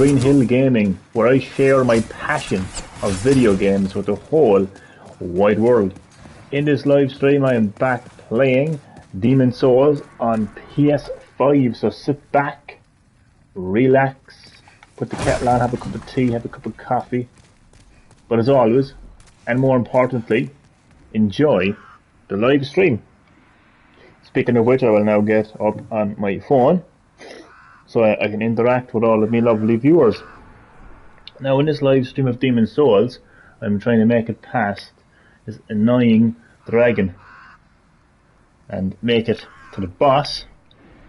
Green Hill Gaming, where I share my passion of video games with the whole wide world. In this live stream I am back playing Demon's Souls on PS5, so sit back, relax, put the kettle on, have a cup of tea, have a cup of coffee, but as always, and more importantly, enjoy the live stream. Speaking of which, I will now get up on my phone so I can interact with all of my lovely viewers. Now in this live stream of Demon's Souls, I'm trying to make it past this annoying dragon and make it to the boss,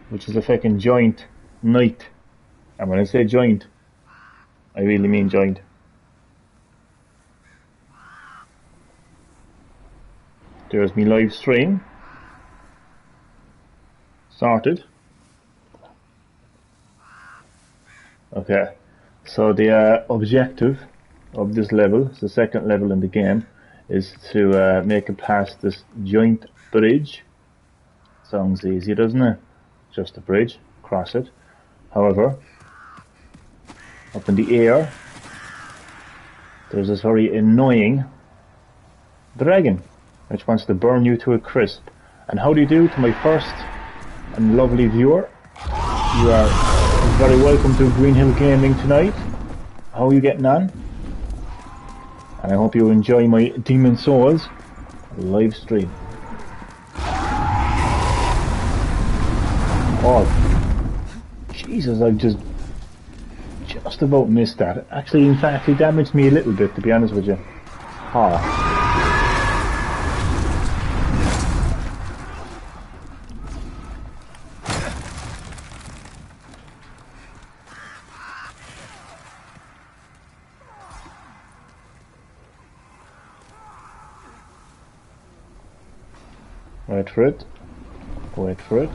which is a fucking giant knight. And when I say giant, I really mean giant. There's my live stream started. Okay, so the objective of this level, it's the second level in the game, is to make it past this giant bridge. Sounds easy, doesn't it? Just a bridge, cross it. However, up in the air, there's this very annoying dragon which wants to burn you to a crisp. And how do you do to my first and lovely viewer? You are very welcome to Green Hill Gaming tonight. How are you getting on? And I hope you enjoy my Demon's Souls live stream. Oh, Jesus, I just about missed that. Actually, in fact, it damaged me a little bit, to be honest with you. Ha. Wait for it. Wait for it.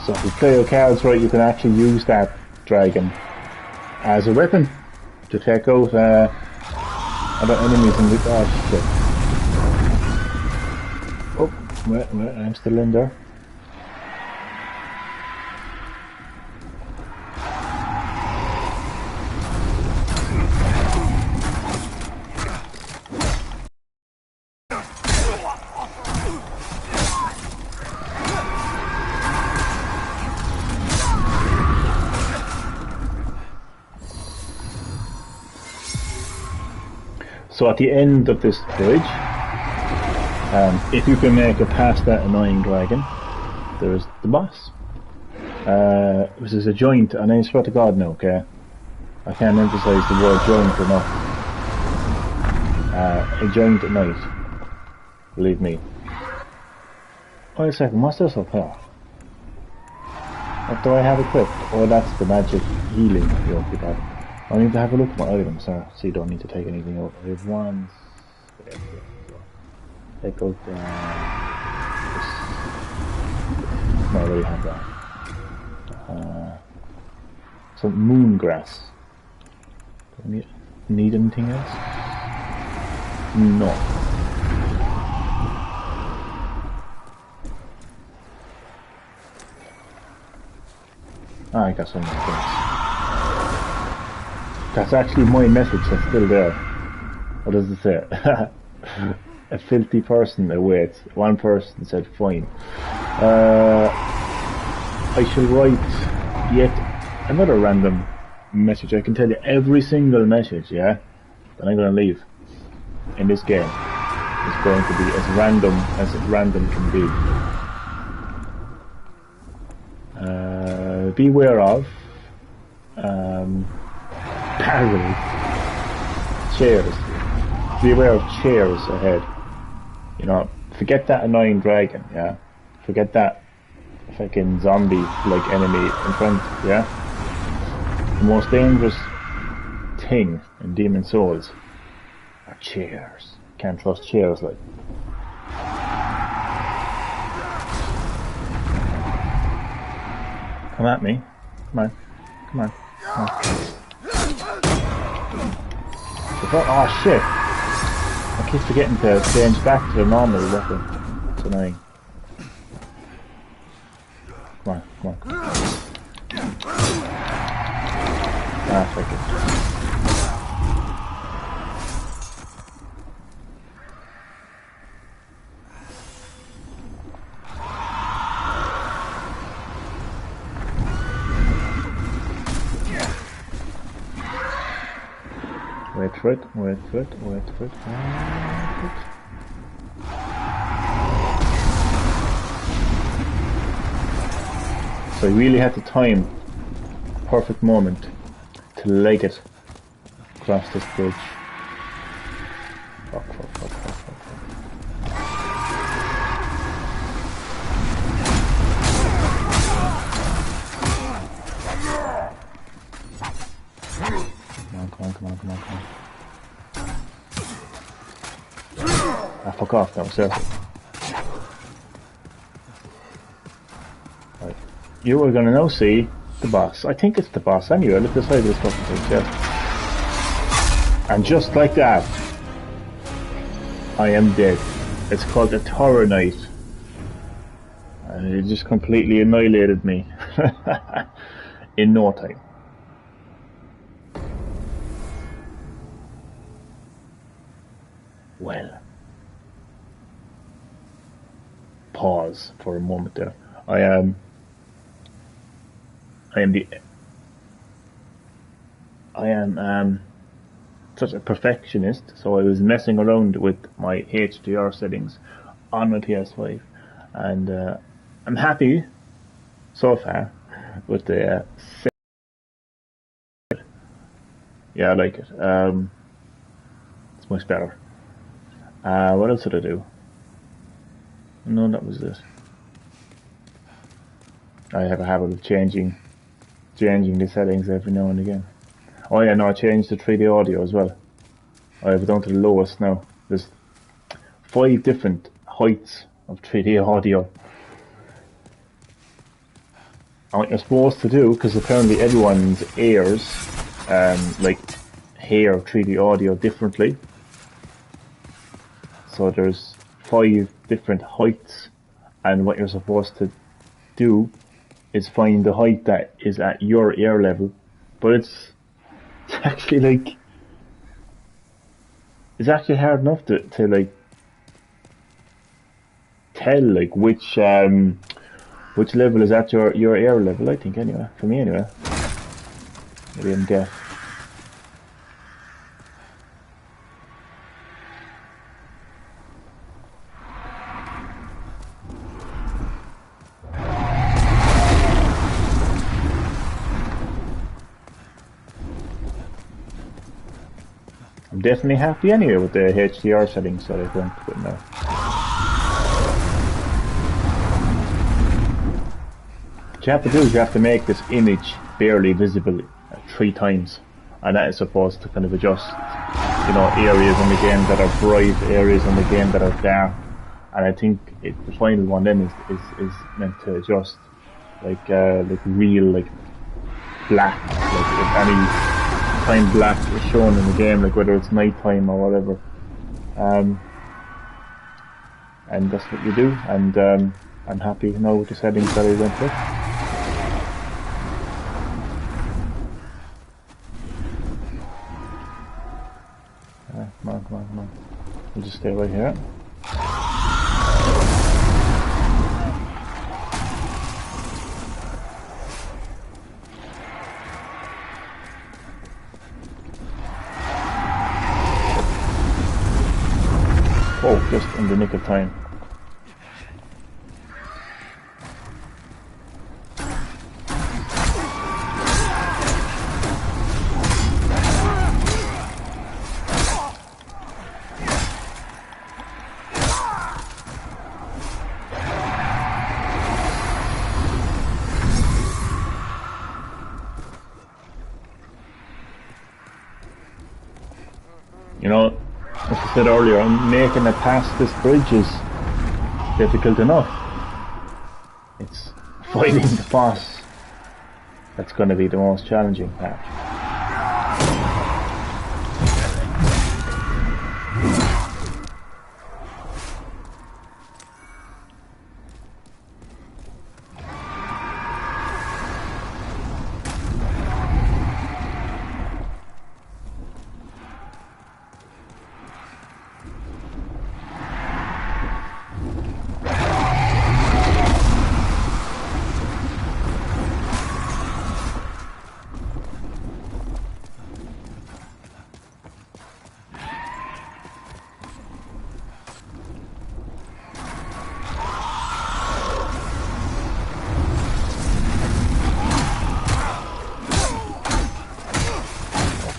So if you play your cards right, you can actually use that dragon as a weapon to take out other enemies in the... Oh shit. Oh, wait, I'm still in there. So at the end of this bridge, if you can make it past that annoying dragon, there's the boss. This is a giant, and I swear to God now, okay? I can't emphasize the word giant enough. A giant at night. Believe me. Wait a second, what's this up here? What do I have equipped? Oh, that's the magic healing you occupied. I need to have a look at my items, so you don't need to take anything out. I have one. Take out this. No, I already have that. Some moon grass. Do I need anything else? No. I got some more things. That's actually my message that's still there. What does it say? A filthy person awaits. One person said fine. I shall write yet another random message. I can tell you every single message, yeah, that I'm going to leave in this game is going to be as random can be. Beware of barrels, chairs. Beware of chairs ahead. You know, forget that annoying dragon, yeah? Forget that fucking zombie-like enemy in front, yeah? The most dangerous thing in Demon's Souls are chairs. Can't trust chairs, like. Come at me. Come on. Come on. Come on. Oh shit! I keep forgetting to change back to the normal weapon. It's annoying. Come on, come on. Ah, take it. Wait for it, wait for it, wait for it, wait for it. So I really had to time perfect moment to leg it across this bridge. Fuck, fuck, fuck, fuck, fuck, fuck. Come on, come on, come on, come on. Ah, fuck off, that was seriously. Right. You are gonna now see the boss. I think it's the boss anyway. Look at the side of this fucking thing, yeah. And just like that, I am dead. It's called a Tower Knight. And it just completely annihilated me. In no time. Well. Pause for a moment there. I am such a perfectionist, so I was messing around with my HDR settings on my PS5, and I'm happy so far with the yeah, I like it. It's much better. What else did I do? No, that was it. I have a habit of changing the settings every now and again. Oh yeah, no, I changed the 3D audio as well. I have it down to the lowest now. There's 5 different heights of 3D audio. And what you're supposed to do, because apparently everyone's ears like hear 3D audio differently. So there's 5 different heights, and what you're supposed to do is find the height that is at your ear level, but it's actually like it's actually hard enough to like tell like which level is at your ear level. I think anyway, for me anyway. Maybe I'm deaf. I'm definitely happy anyway with the HDR settings that I've went with now. What you have to do is you have to make this image barely visible 3 times, and that is supposed to kind of adjust, you know, areas in the game that are bright, areas in the game that are dark, and I think the final one then is meant to adjust like real like black, like if any time black is shown in the game, like whether it's nighttime or whatever, and that's what you do. And I'm happy now with the settings that I went with. Come on, come on, come on. We'll just stay right here. Oh, just in the nick of time. You know, as I said earlier, making it past this bridge is difficult enough. It's fighting the boss that's going to be the most challenging part.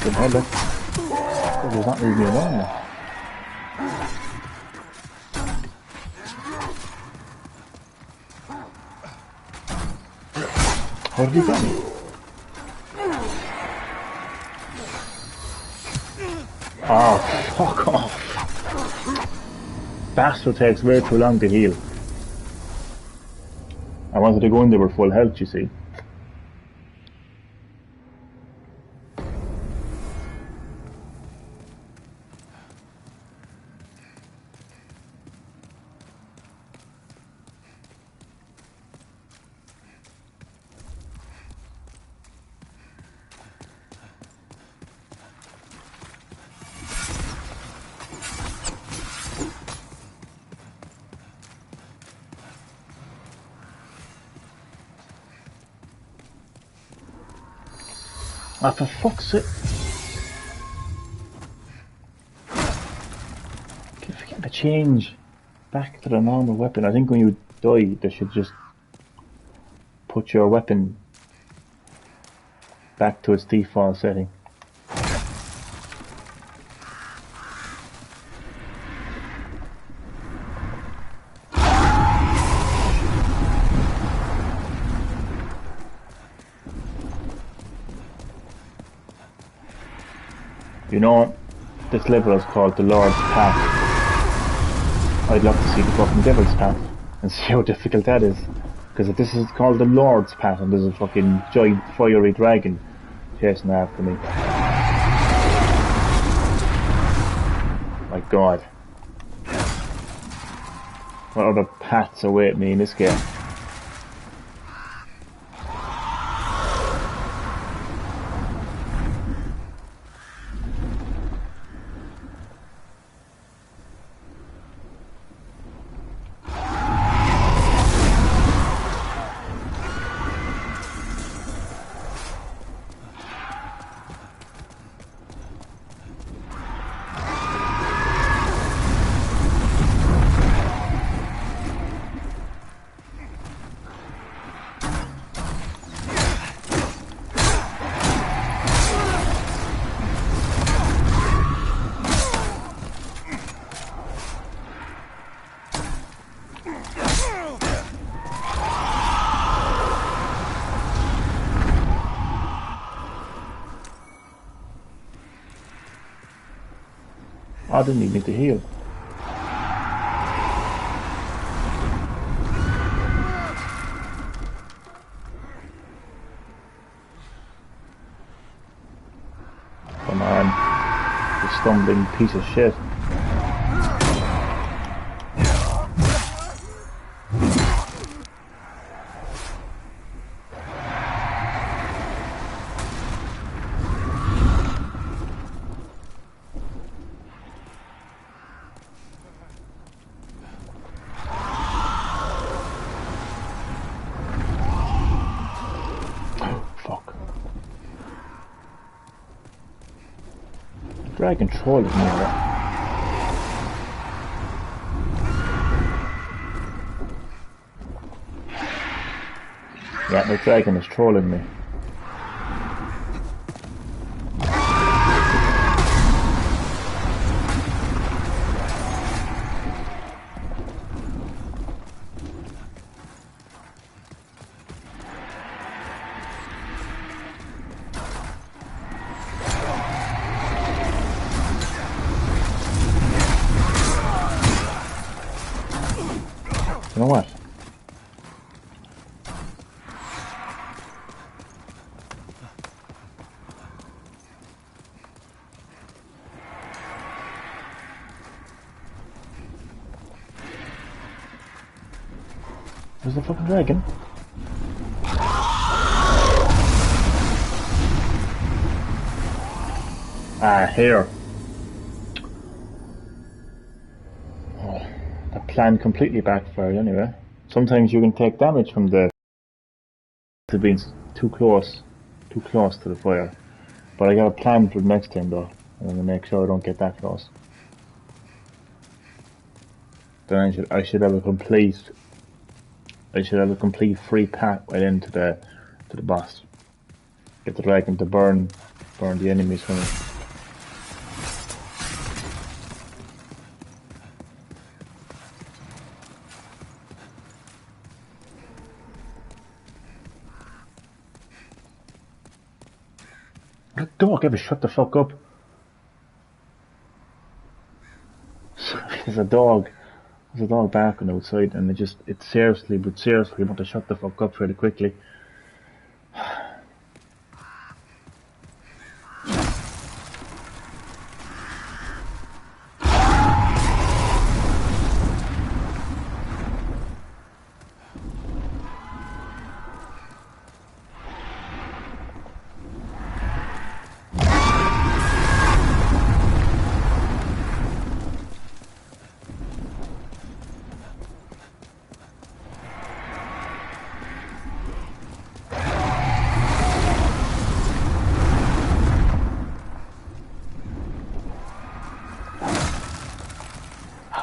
the hell, look. There's not leaving me alone now. How did he get me? Oh, fuck off. Bastard takes way too long to heal. I wanted to go in there with full health, you see. Ah, for fuck's sake. Keep forgetting to change back to the normal weapon. I think when you die, they should just put your weapon back to its default setting. You know, this level is called the Lord's Path. I'd love to see the fucking Devil's Path and see how difficult that is. Because if this is called the Lord's Path and there's a fucking giant fiery dragon chasing after me. My god. What other paths await me in this game? I didn't even need to heal. Come on, you stumbling piece of shit. Dragon troll is near it. Yeah, the dragon is trolling me. You know what? There's the fucking dragon. Ah, here. Plan completely backfired anyway. Sometimes you can take damage from the to being too close to the fire. But I got a plan for the next time though. I'm gonna make sure I don't get that close. Then I should have a complete free path right into the boss. Get the dragon to burn burn the enemies from it. That dog ever shut the fuck up? There's a dog barking outside, and it seriously want to shut the fuck up fairly quickly.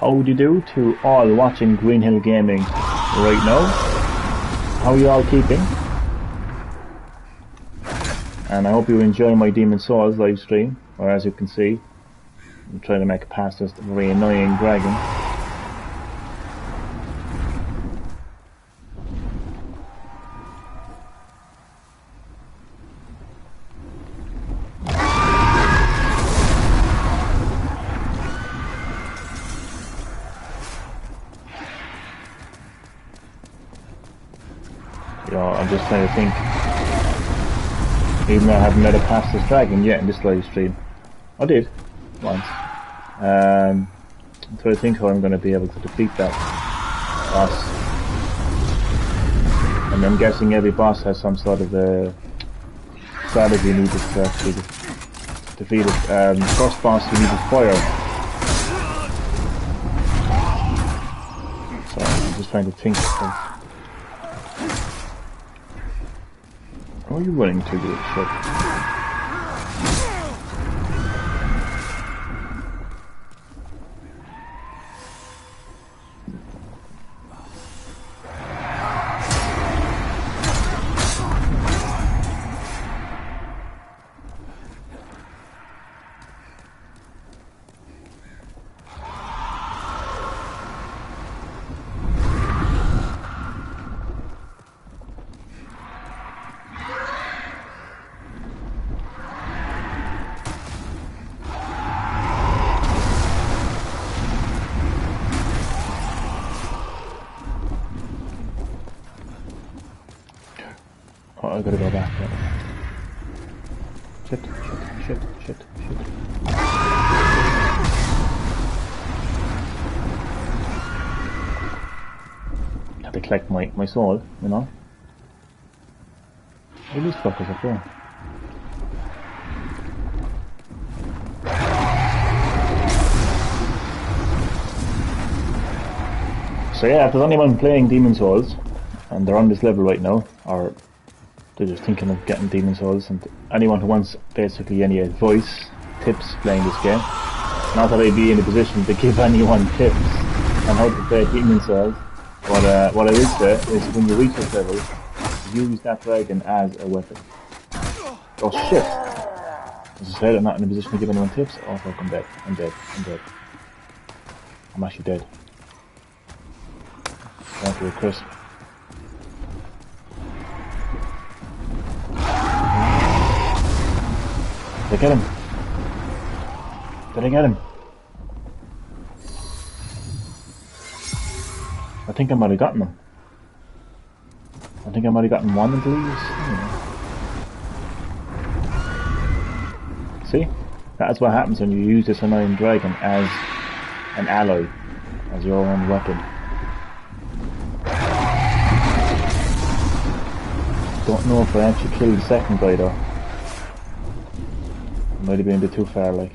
How do you do to all watching Greenhill Gaming right now? How are you all keeping? And I hope you enjoy my Demon's Souls live stream, or as you can see, I'm trying to make it past this very annoying dragon. I'm just trying to think, even though I haven't made it past this dragon yet in this live stream. I did, once. I'm trying to think how I'm going to be able to defeat that boss. And I'm guessing every boss has some sort of a strategy needed to actually defeat it. First boss you need is fire. So I'm just trying to think of... Where are you running to, you shit? Oh, I gotta go back. Shit. Have to collect my soul, you know? Where these fuckers are going? So yeah, if there's anyone playing Demon's Souls, and they're on this level right now, or they're just thinking of getting Demon's Souls, and anyone who wants basically any advice, tips playing this game, not that I'd be in a position to give anyone tips on how to play Demon's Souls, but what I will say is when you reach this level, use that dragon as a weapon. Oh shit! As I said, I'm not in a position to give anyone tips. Oh fuck, I'm dead. I'm actually dead. Thank you, Chris. Did I get him? I think I might have gotten him. I think I might have gotten one at least. See? That's what happens when you use this annoying dragon as an ally, as your own weapon. Don't know if I actually killed the second guy though. Might have been a bit too far, like.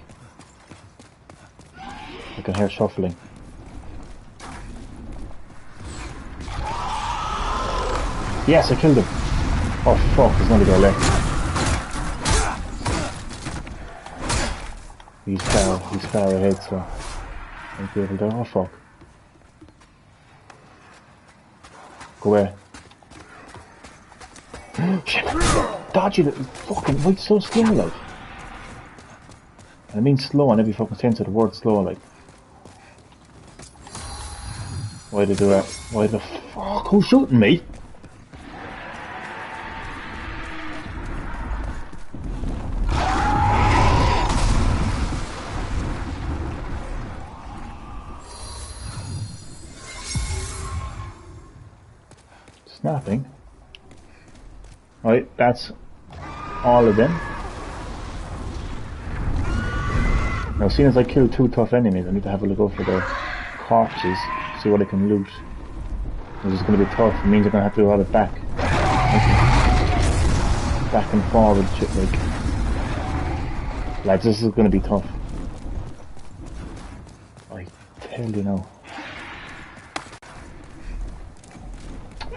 I can hear shuffling. Yes, I killed him. Oh fuck, there's another guy left. He's far ahead, so I'll be able to. Oh fuck. Go away. Shit! Dodgy little fucking, why so slow, like? I mean slow in every fucking sense of the word slow, like. Why did they do that? Why the fuck? Who's shooting me? Snapping. Right, that's all of them. Now, seeing as I killed 2 tough enemies, I need to have a look over their corpses, see what I can loot. This is going to be tough. It means I'm going to have to do a lot of back and forward shit, like. Lads, this is going to be tough. I tell you now.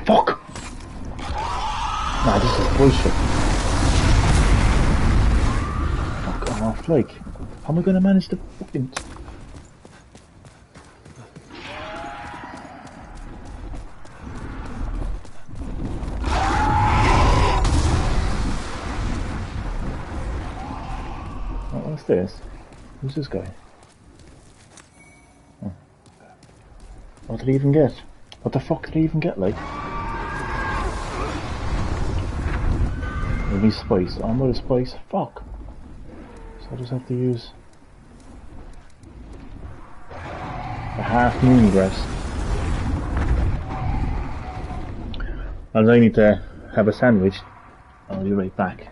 Fuck! Nah, this is bullshit. Fuck off, like. How am I gonna manage to fucking... Oh, what's this? Who's this guy? Oh. What did he even get? What the fuck did he even get, like? Maybe spice. I'm out of spice. Fuck. So I just have to use a half moon grass. And I need to have a sandwich. I'll be right back.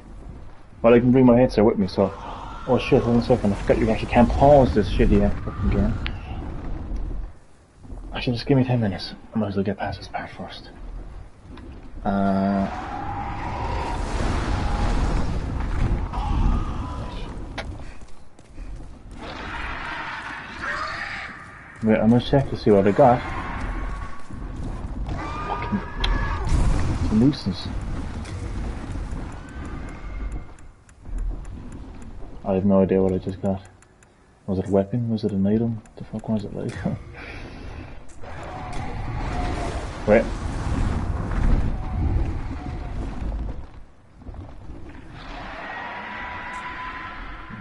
Well, I can bring my headset with me, so... Oh shit, hold on a second. I forgot you actually can't pause this shitty fucking game. Actually, just give me 10 minutes. I might as well get past this part first. Wait, I'm gonna check to see what I got. Fucking... It's a nuisance. I have no idea what I just got. Was it a weapon? Was it an item? What the fuck was it like? Wait.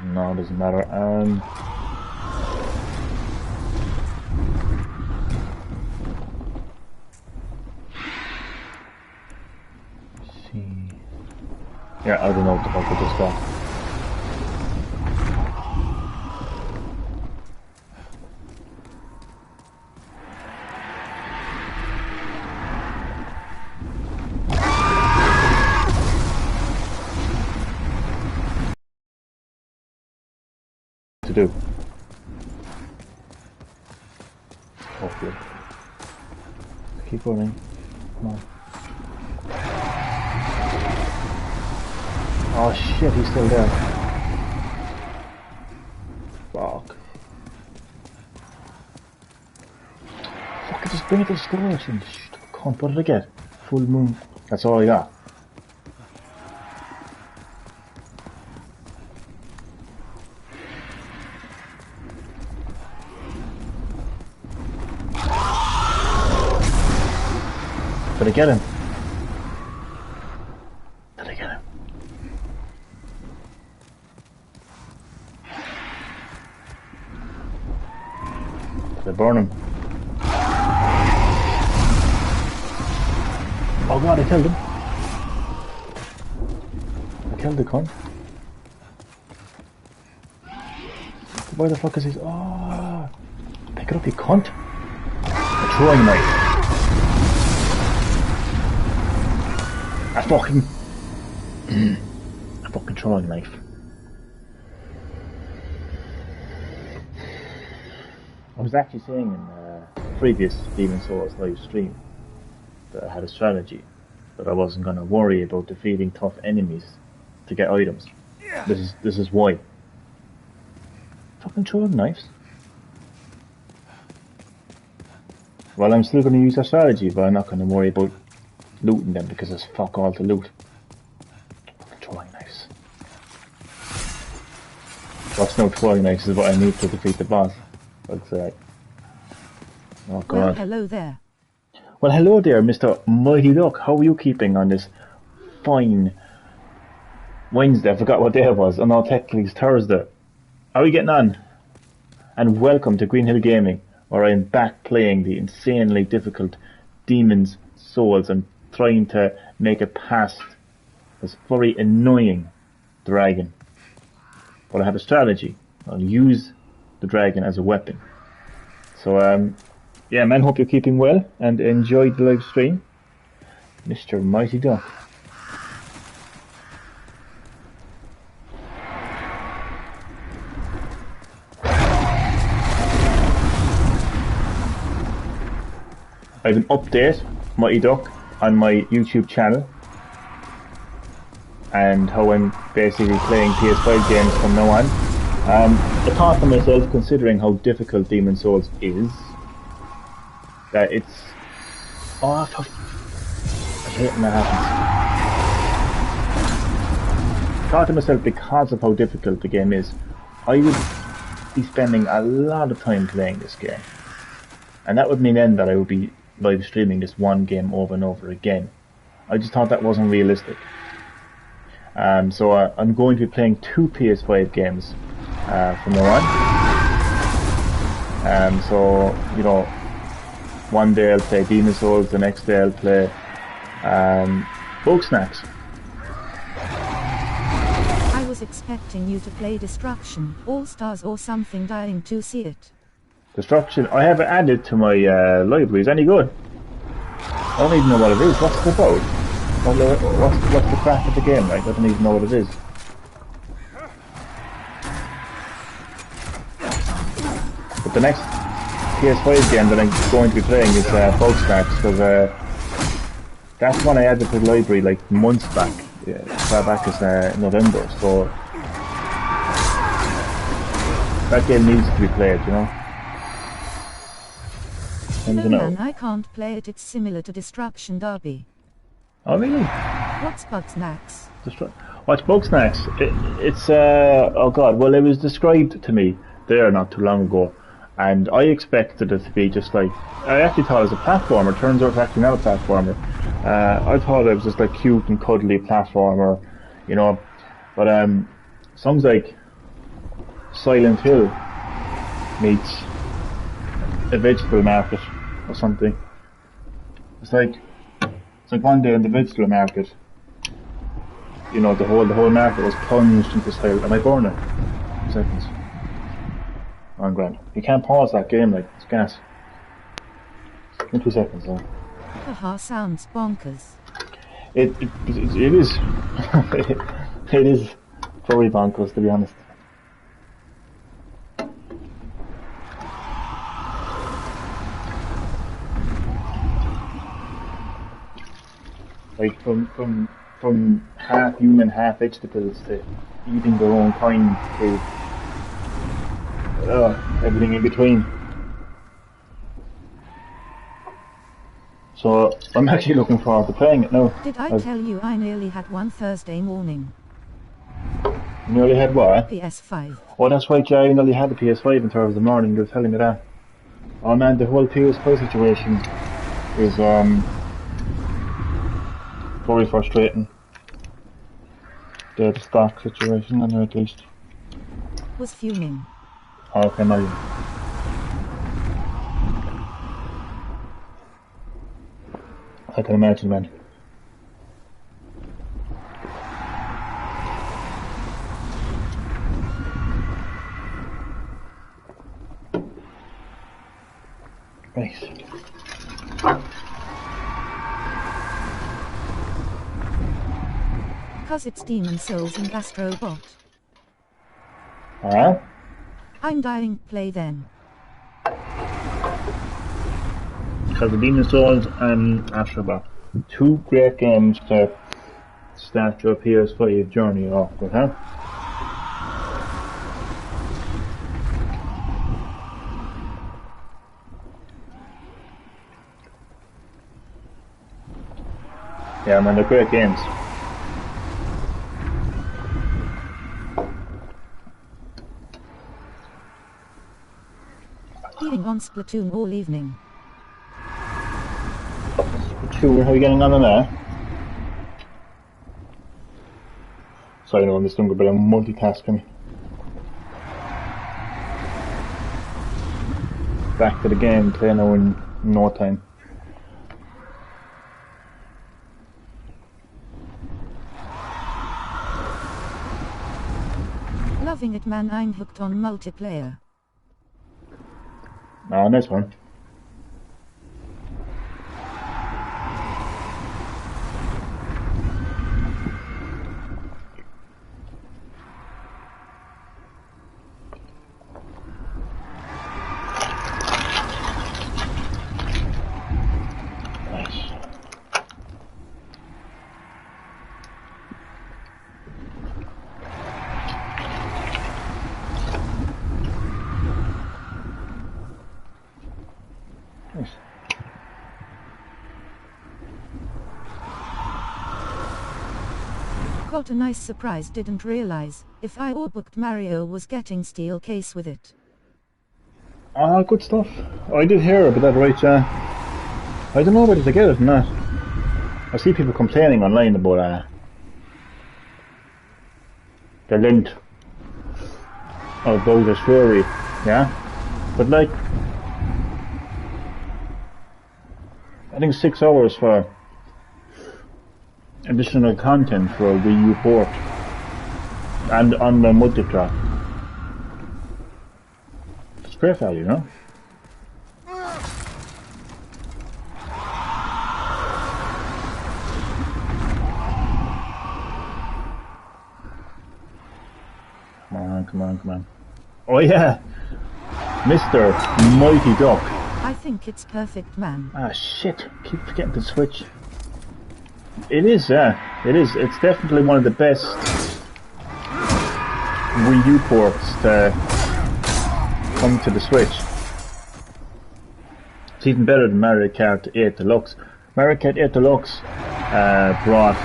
No, it doesn't matter. See. Yeah, I don't know what the fuck I just got. To do. Hopefully. Keep running. Come on. Oh shit, he's still there. Fuck. Fuck, I just bring it to the storage and cunt, what did I get? Full moon. That's all I got. Did I get him? Did I get him? Did I burn him? Oh god, I killed him. I killed the cunt. Where the fuck is he? Oh, pick it up, you cunt. A throwing knife. A fucking throwing knife. I was actually saying in a previous Demon's Souls live stream that I had a strategy that I wasn't going to worry about defeating tough enemies to get items. This is why. Fucking throwing knives. Well, I'm still going to use that strategy, but I'm not going to worry about looting them because there's fuck all to loot. Fucking throwing knives. What's no throwing knives is what I need to defeat the boss. That's right. Oh god. Well, hello there. Well, hello there, Mr. Mighty Duck. How are you keeping on this fine Wednesday? I forgot what day it was. Oh no, technically it's Thursday. How are you getting on? And welcome to Greenhill Gaming, where I'm back playing the insanely difficult Demon's Souls and trying to make it past this very annoying dragon. But I have a strategy. I'll use the dragon as a weapon. So, yeah, man, hope you're keeping well and enjoyed the live stream. Mr. Mighty Duck. I have an update, Mighty Duck, on my YouTube channel and how I'm basically playing PS5 games from now on. I thought to myself, considering how difficult Demon's Souls is, that it's... Oh, I hate when that happens. I thought to myself, because of how difficult the game is, I would be spending a lot of time playing this game. And that would mean then that I would be live streaming this one game over and over again. I just thought that wasn't realistic. So I'm going to be playing 2 PS5 games from now on. So, you know, one day I'll play Demon's Souls, the next day I'll play Bugsnax. I was expecting you to play Destruction, All Stars or something, dying to see it. Destruction, I have it added to my library. Is any good? I don't even know what it is. What's it about? What's the crack of the game, right? I don't even know what it is. But the next PS5 game that I'm going to be playing is Bugsnax, because that's one I added to the library like months back. Yeah, as far back as November, so that game needs to be played, you know. No man, I can't play it, it's similar to Destruction Derby. Oh really? What's Bugsnax? What's Bugsnax? It's oh god, well it was described to me there not too long ago, and I expected it to be just like, I actually thought it was a platformer. Turns out it's actually not a platformer. I thought it was just like cute and cuddly platformer, you know, but sounds like Silent Hill meets a vegetable market or something. It's like one day in the vegetable market, you know, the whole market was plunged into silence. Am I burning? 2 seconds. Oh, grand. You can't pause that game, like, it's gas. In 2 seconds, though. Haha, sounds bonkers. It is. It is very bonkers, to be honest. Like from half human, half vegetables to eating their own kind to everything in between. So I'm actually looking forward to playing it now. Did I tell you I nearly had one Thursday morning? You nearly had what? PS5. Oh, that's right, yeah, I nearly had the PS5 in Thursday morning. You were telling me that. Oh man, the whole PS5 situation is very frustrating. The stock situation, I know, at least. Was fuming. How can I? I can imagine, man. Right. Cause it's Demon's Souls and Astrobot. Alright. I'm dying to play then. Because of Demon's Souls and Astrobot. 2 great games to start your PS5 journey off with, huh? Yeah, man, they're great games. Being on Splatoon all evening. Splatoon, how are you getting on there? Sorry, no, I'm just younger, but I'm multitasking. back to the game, play now in no time. Loving it, man. I'm hooked on multiplayer. Ah, nice one. Nice. Got a nice surprise, didn't realize if I booked Mario was getting steel case with it. Ah, good stuff. I did hear about that, right? I don't know whether to get it or not. I see people complaining online about the length of Bowser's Fury, yeah? But like, I think 6 hours for additional content for a Wii U port and on the multiplayer. It's great value, no? Come on. Oh yeah! Mr. Mighty Duck. I think it's perfect, man. Ah shit, keep forgetting to switch. It is, it is. It's definitely one of the best Wii U ports to come to the Switch. It's even better than Mario Kart 8 Deluxe. Mario Kart 8 Deluxe brought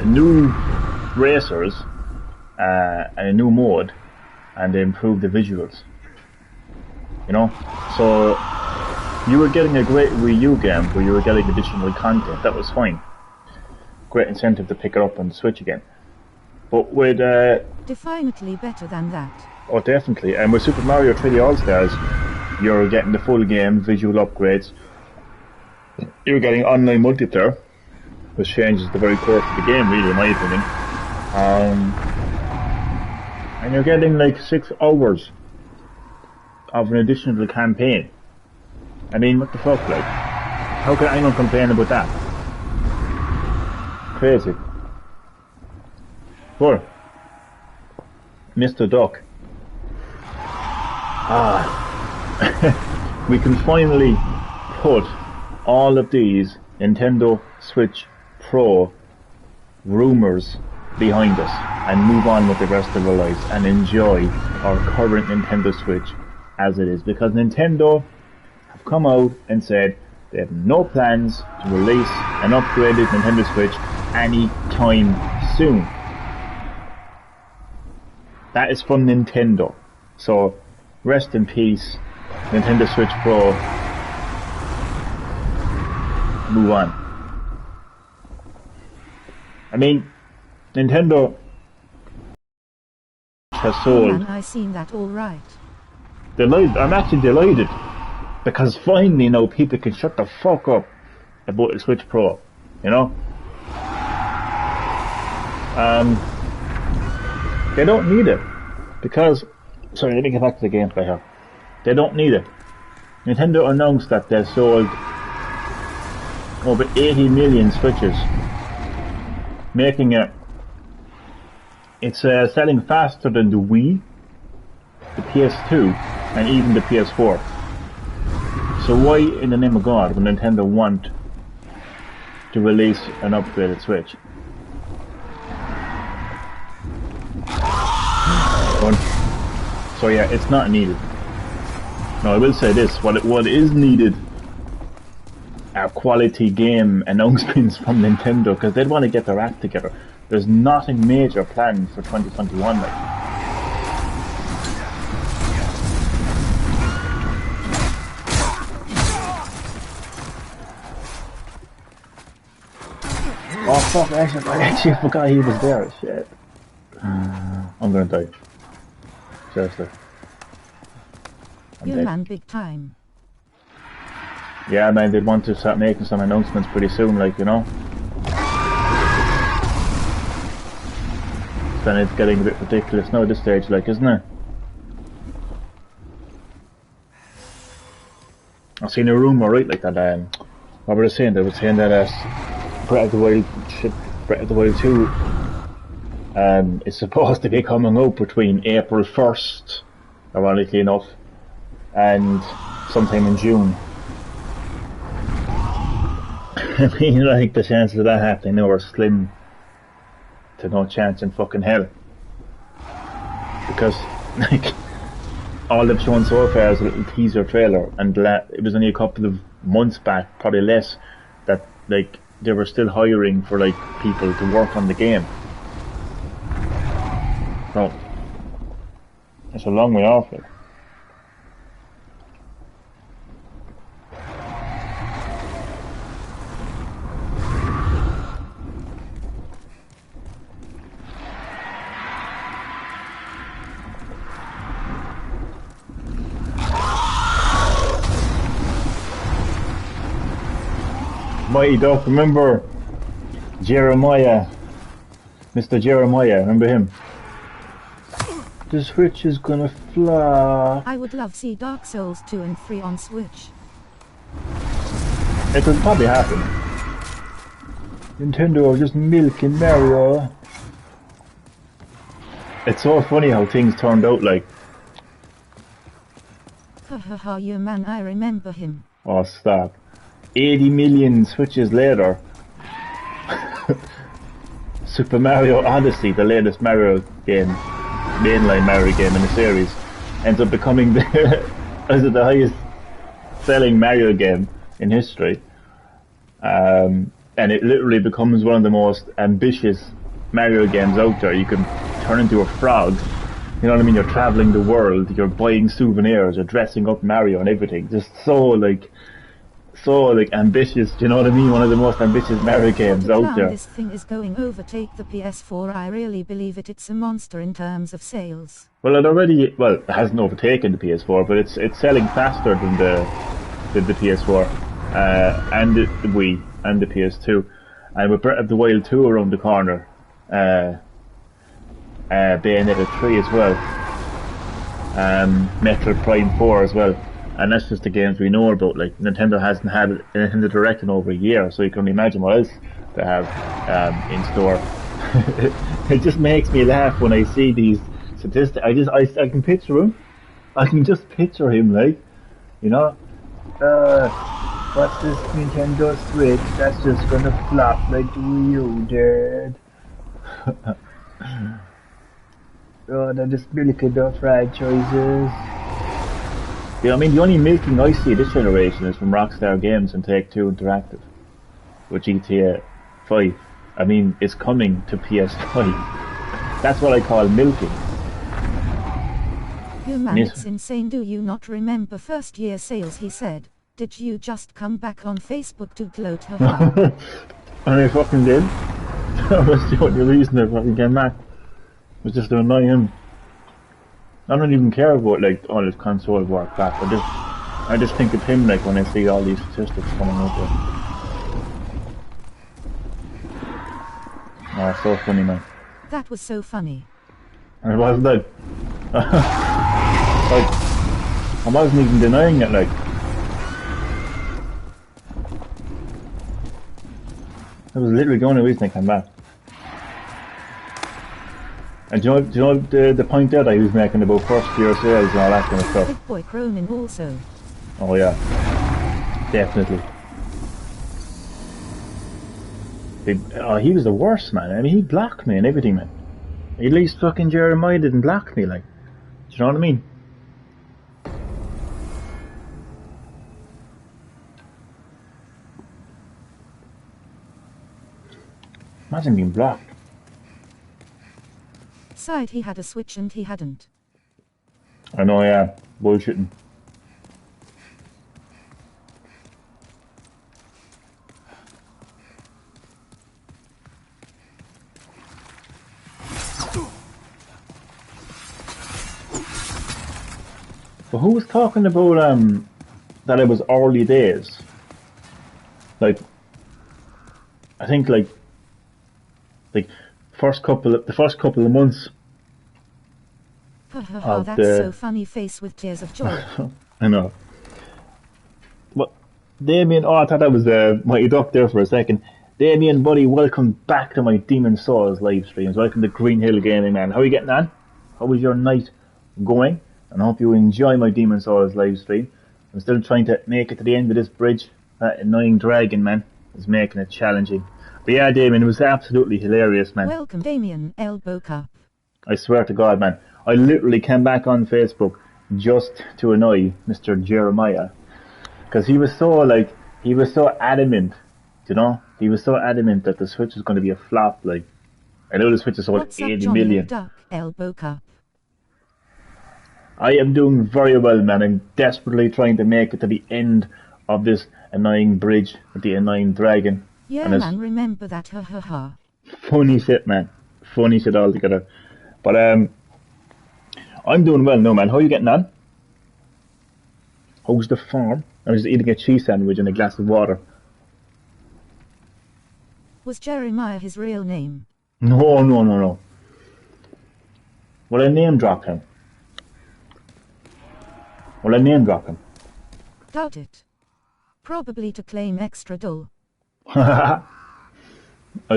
new racers and a new mode, and they improved the visuals. You know? So you were getting a great Wii U game where you were getting additional content. That was fine. Great incentive to pick it up on the Switch again. But with definitely better than that. Oh, definitely. And with Super Mario 3D All-Stars, you're getting the full game, visual upgrades. You're getting online multiplayer, which changes the very course of the game, really, in my opinion. And you're getting like 6 hours of an additional campaign. I mean, what the fuck, like? How can anyone complain about that? Crazy. But Mr. Duck. We can finally put all of these Nintendo Switch Pro rumors behind us and move on with the rest of our lives and enjoy our current Nintendo Switch as it is, because Nintendo have come out and said they have no plans to release an upgraded Nintendo Switch anytime soon. That is from Nintendo. So rest in peace, Nintendo Switch Pro. Move on. I mean, Nintendo has sold. Oh man, I seen that all right. I'm actually delighted, because finally now people can shut the fuck up about the Switch Pro, you know? They don't need it, because, sorry, let me get back to the gameplay here. They don't need it. Nintendo announced that they sold over 80 million Switches, making it's selling faster than the Wii, the PS2, and even the PS4. So why in the name of God would Nintendo want to release an upgraded Switch? So yeah, it's not needed. Now I will say this, what is needed are quality game announcements from Nintendo, because they'd want to get their act together. There's nothing major planned for 2021 like. Oh fuck, I actually forgot he was there, shit. I'm gonna die. Seriously. You man, big time. Yeah, man, they'd want to start making some announcements pretty soon, like, you know. Then it's getting a bit ridiculous now at this stage, like, isn't it? I've seen a rumour, right, like that, what were they saying? They were saying that Breath of the Wild 2 is supposed to be coming out between April 1st, ironically enough, and sometime in June. I mean, like, the chances of that happening now are slim to no chance in fucking hell. Because, like, all they've shown so far is a little teaser trailer, and it was only a couple of months back, probably less, that, like, they were still hiring for, like, people to work on the game. So, it's a long way off, like. Mighty Duck, remember Jeremiah, Mr. Jeremiah, remember him? The Switch is gonna fly. I would love to see Dark Souls 2 and 3 on Switch. It will probably happen. Nintendo are just milking Mario. It's so funny how things turned out, like. Hahaha, you man, I remember him. Oh, stop. 80 million Switches later, Super Mario Odyssey, the latest Mario game, mainline Mario game in the series, ends up becoming the highest selling Mario game in history. And it literally becomes one of the most ambitious Mario games out there. You can turn into a frog, you know what I mean? You're traveling the world, you're buying souvenirs, you're dressing up Mario and everything. Just so ambitious, do you know what I mean? One of the most ambitious Mario games out there. This thing is going to overtake the PS4. I really believe it. It's a monster in terms of sales. Well, it hasn't overtaken the PS4, but it's selling faster than the PS4 and the Wii and the PS2. And with Breath of the Wild 2 around the corner, Bayonetta 3 as well, Metroid Prime 4 as well. And that's just the games we know about. Like, Nintendo hasn't had a Nintendo Direct in over a year, so you can only imagine what else they have in store. It just makes me laugh when I see these statistics. I can picture him. I can just picture him, like, you know, what's this Nintendo Switch? That's just gonna flop like the Wii U did. Oh, they're just milking their franchises. Yeah, I mean, the only milking I see this generation is from Rockstar Games and Take-Two Interactive with GTA 5. I mean, it's coming to PS5. That's what I call milking. You man, it's insane. Do you not remember first year sales? He said. Did you just come back on Facebook to gloat? And I fucking did. That was the only reason I fucking came back. It was just to annoy him. I don't even care about, like, all his console work back. I just think of him, like, when I see all these statistics coming up there. Oh, so funny, man. That was so funny. And it wasn't that. Like, I wasn't even denying it, like. That was literally the only reason I came back. And do you know the point there that he was making about first year sales and all that kind of stuff? Big boy Cronin also. Oh yeah, definitely. He was the worst, man. I mean, he blocked me and everything, man. At least fucking Jeremiah didn't block me, like. Do you know what I mean? Imagine being blocked. Side he had a Switch and he hadn't. I know, yeah. Bullshitting. But who was talking about that it was early days? Like, I think like the first couple of months of That's the. so funny, face with tears of joy. I know. But Damien, oh, I thought that was mighty up there for a second. Damien, buddy, welcome back to my Demon Souls live streams. Welcome to Green Hill Gaming, man. How are you getting on? How was your night going? And I hope you enjoy my Demon Souls live stream. I'm still trying to make it to the end of this bridge. That annoying dragon, man, is making it challenging. But yeah, Damien, it was absolutely hilarious, man. Welcome, Damien, Elbow Cup. I swear to God, man. I literally came back on Facebook just to annoy Mr. Jeremiah. Because he was so adamant, you know? He was so adamant that the Switch was going to be a flop, like. I know the Switch is sold What's 80 up, Johnny million. Duck, Elbow Cup? I am doing very well, man. I'm desperately trying to make it to the end of this annoying bridge with the annoying dragon. Yeah, and man, remember that, Funny shit, man. Funny shit altogether. But, I'm doing well now, man. How are you getting on? How's the farm? I'm just eating a cheese sandwich and a glass of water. Was Jeremiah his real name? No. Will I name drop him? Doubt it. Probably to claim extra dough. I'd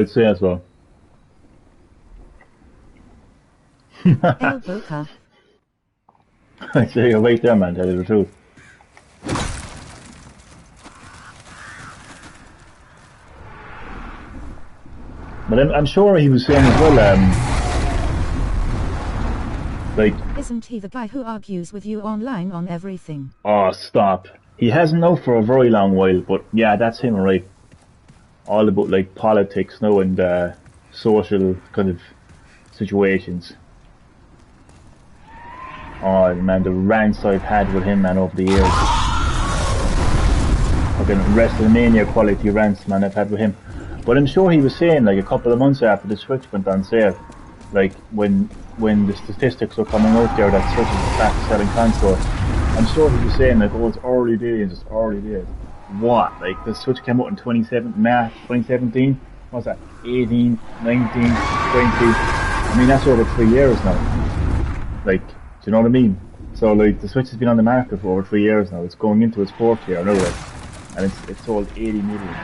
say as well. Elbow Cup. I'd say you're right there, man, tell you the truth. But I'm sure he was saying as well, like... Isn't he the guy who argues with you online on everything? Oh, stop. He hasn't now for a very long while, but yeah, that's him, right? All about, like, politics now and social kind of situations. Oh, man, the rants I've had with him, man, over the years. Fucking WrestleMania quality rants, man, I've had with him. But I'm sure he was saying, like, a couple of months after the Switch went on sale, like, when the statistics were coming out there that Switch is back to selling console, I'm sure he was saying, like, oh, it's early days. What? Like, the Switch came out in March 2017? What's that? 18, 19, 20? I mean, that's over 3 years now. Like, do you know what I mean? So, like, the Switch has been on the market for over 3 years now. It's going into its fourth year, now, like, and it's sold 80 million.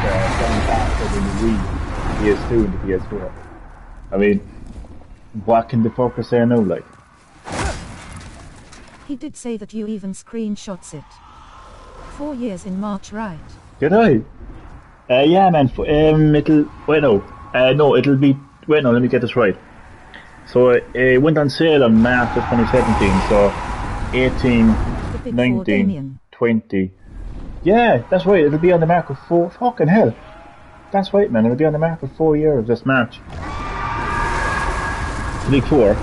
Selling faster than the Wii, PS2 and the PS4. I mean, what can the fucker say now, like? He did say that you even screenshots it. 4 years in March, right? Did I? Yeah, man. It'll be. Wait, no, let me get this right. So it went on sale on March of 2017. So 18, 19, 20. Yeah, that's right. It'll be on the market for fucking hell. That's right, man. It'll be on the market 4 years this March. The big 4.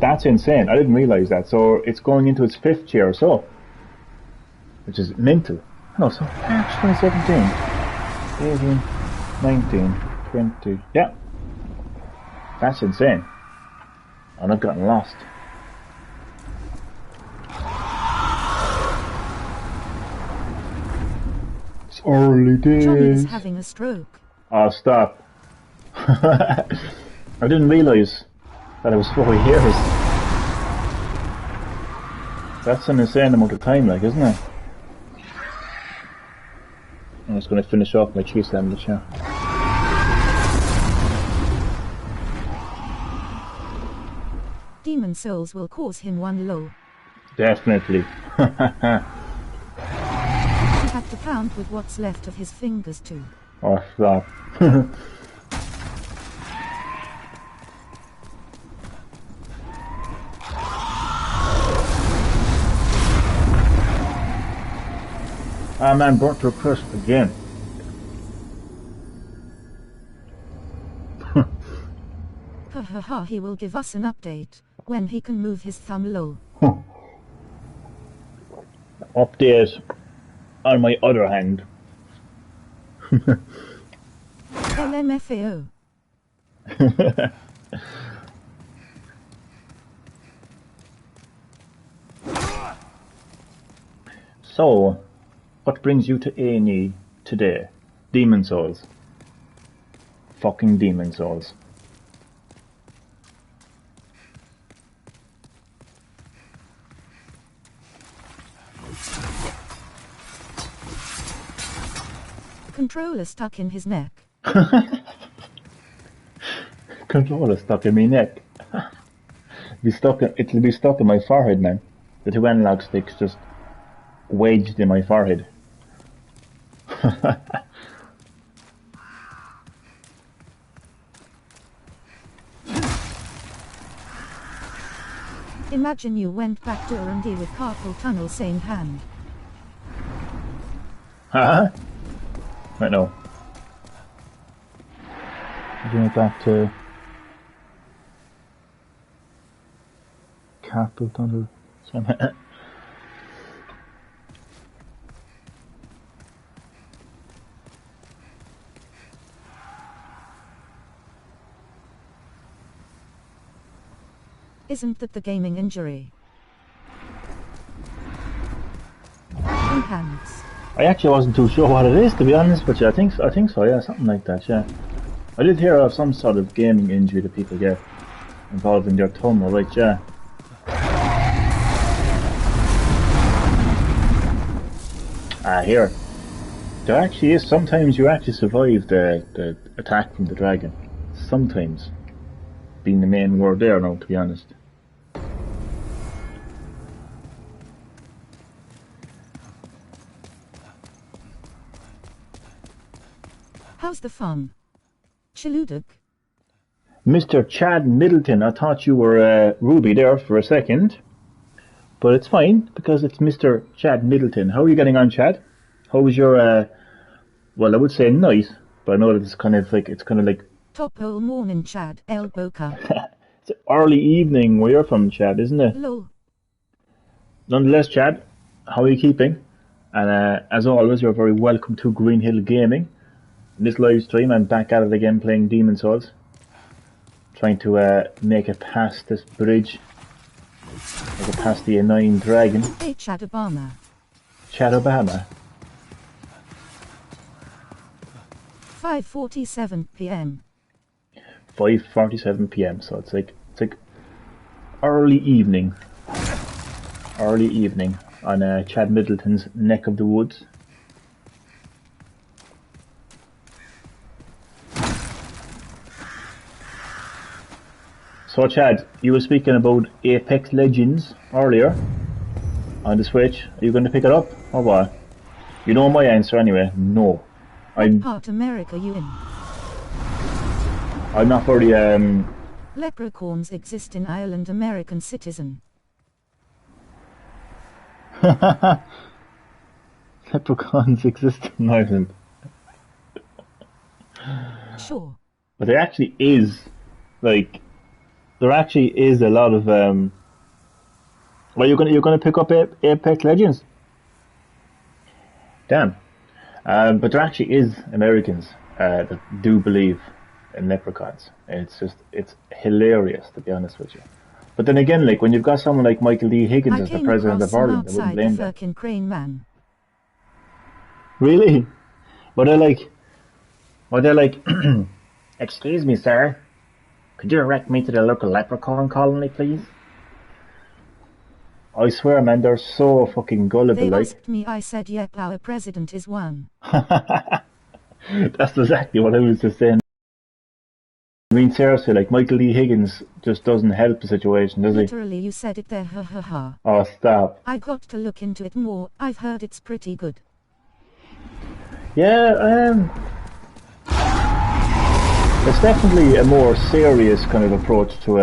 That's insane. I didn't realise that. So it's going into its 5th year or so, which is mental. No, so March 2017, 18, 19, 20. Yeah, that's insane. And I've gotten lost. It's early days. Johnny's having a stroke. Oh, stop. I didn't realise that it was 4 years. That's an insane amount of time, like, isn't it? I'm just going to finish off my cheese sandwich now. Demon Souls will cause him one low. Definitely. He had to count with what's left of his fingers too. Oh, stop. Ah, man, burnt to a crisp again. He will give us an update when he can move his thumb low. Update on my other hand. LMFAO. So, what brings you to A&E today? Demon Souls. Fucking Demon Souls. Controller stuck in his neck. Controller stuck in my neck. It'll be stuck in my forehead, man. The 2 analog sticks just wedged in my forehead. Imagine you went back to R&D with carpal tunnel same hand. Huh? Right now. You went back to carpal tunnel. Isn't that the gaming injury? In hands. I actually wasn't too sure what it is, to be honest, but yeah, I think so, yeah, something like that, yeah. I did hear of some sort of gaming injury that people get involving their thumb, alright, yeah. Here. There actually is, sometimes you actually survive the attack from the dragon. Sometimes. Being the main word there now, to be honest. How's the fun? Chiluduk? Mr. Chad Middleton, I thought you were Ruby there for a second. But it's fine, because it's Mr. Chad Middleton. How are you getting on, Chad? How was your, well, I would say night, but I know that it's kind of like Top hole morning, Chad. El Boca. it's early evening where you're from, Chad, isn't it? Lol. Nonetheless, Chad, how are you keeping? And as always, you're very welcome to Green Hill Gaming. In this live stream, I'm back at it again playing Demon Souls. Trying to make it past this bridge. Make it past the annoying dragon. Hey, Chad Obama. Chad Obama. 5:47 p.m. 5:47 p.m. So it's like early evening on Chad Middleton's neck of the woods. So Chad, you were speaking about Apex Legends earlier on the Switch. Are you going to pick it up or what? You know my answer anyway. No. What part America you in? I'm not very Leprechauns exist in Ireland, American citizen. Leprechauns exist in Ireland. Sure. But there actually is a lot of well, you're gonna pick up Apex Legends. Damn. But there actually is Americans that do believe in leprechauns. It's hilarious, to be honest with you. But then again, like when you've got someone like Michael D. Higgins as the president of Ireland, I wouldn't blame them. Crane man. Really? But they're like, excuse me, sir. Could you direct me to the local leprechaun colony, please? I swear, man, they're so fucking gullible. They asked me, I said, yep, our president is one. That's exactly what I was just saying. I mean, seriously, like, Michael D. Higgins just doesn't help the situation, does he? Literally, you said it there, ha ha ha. Oh, stop. I've got to look into it more. I've heard it's pretty good. Yeah, it's definitely a more serious kind of approach to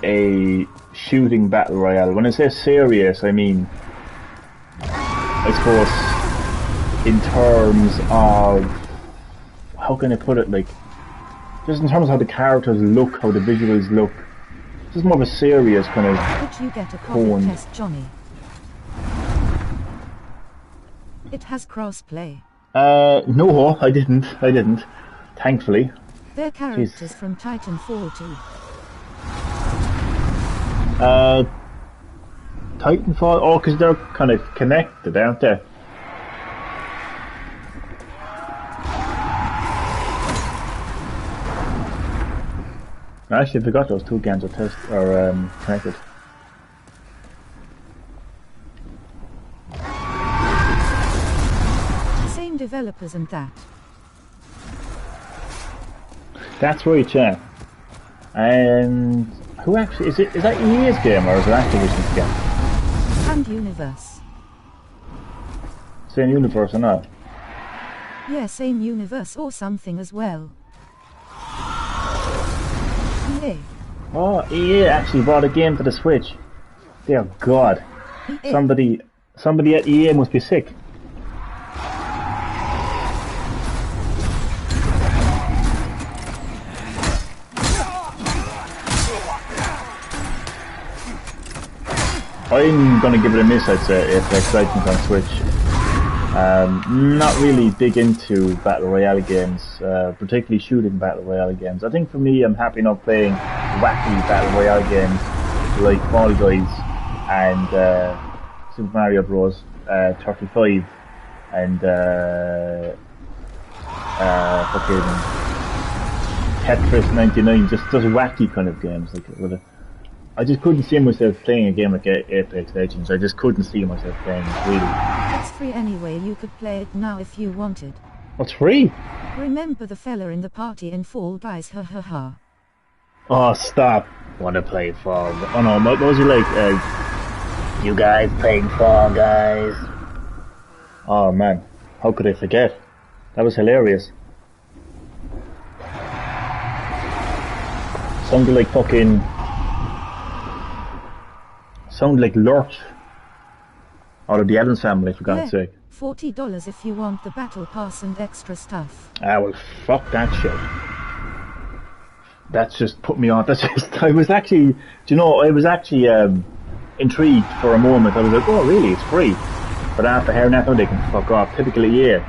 a shooting battle royale. When I say serious, I mean, I suppose, in terms of, how can I put it, like, just in terms of how the characters look, how the visuals look, just more of a serious kind of Did you get a COVID test, Johnny? It has crossplay. No, I didn't. Thankfully. They're characters from Titanfall 2. Titanfall? Oh, because they're kind of connected, aren't they? Actually, I forgot those two games are connected. Same developers and that. That's right, yeah. And who actually is that EA's game or is it Activision's game? And Universe. Same universe or not? Yeah, same universe or something as well. EA. Oh, EA actually brought a game to the Switch. Dear God. EA. Somebody at EA must be sick. I'm gonna give it a miss, I'd say, if Legends on Switch. Not really big into Battle Royale games, particularly shooting Battle Royale games. I think for me, I'm happy enough playing wacky Battle Royale games like Fall Guys and Super Mario Bros. 35 and fucking Tetris 99, just wacky kind of games. I just couldn't see myself playing a game like Apex Legends. I just couldn't see myself playing it, really. It's free anyway, you could play it now if you wanted. What's free? Remember the fella in the party in Fall Guys, ha ha ha. Oh, stop. Wanna play Fall Guys? Oh no, what was he like? You guys playing Fall Guys? Oh man, how could I forget? That was hilarious. Sounded like fucking... Sound like Lurch out of the Addams Family, for God's sake. $40 if you want the battle pass and extra stuff. Ah, well, fuck that shit. That's just put me off. I was actually intrigued for a moment. I was like, oh really, it's free. But after hearing that, they can fuck off. Typical EA.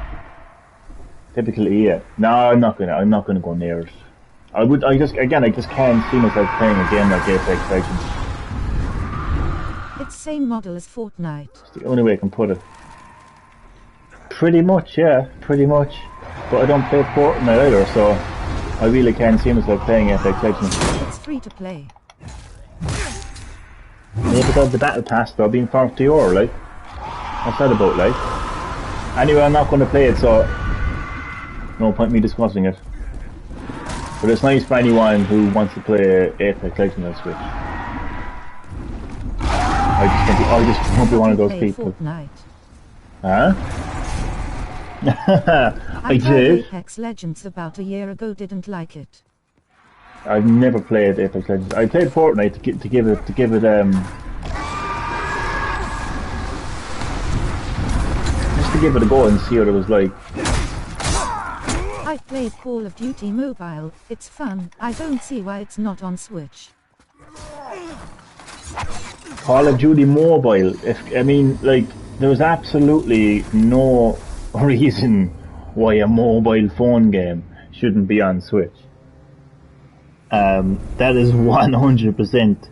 No, I'm not gonna go near it. I just can't see myself playing a game like Apex Legends. It's same model as Fortnite. It's the only way I can put it. Pretty much, yeah, pretty much. But I don't play Fortnite either, so I really can't see myself playing Apex Legends. It's free to play. Yeah, because the battle pass though being €40, like. What's that about, like? Anyway, I'm not going to play it, so no point me discussing it. But it's nice for anyone who wants to play Apex Legends on Switch. I just won't be one of those people. Fortnite. Huh? I did. Apex Legends about a year ago, didn't like it. I've never played Apex Legends. I played Fortnite to give it just to give it a go and see what it was like. I played Call of Duty Mobile. It's fun. I don't see why it's not on Switch. Call of Duty Mobile. There was absolutely no reason why a mobile phone game shouldn't be on Switch. That is 100%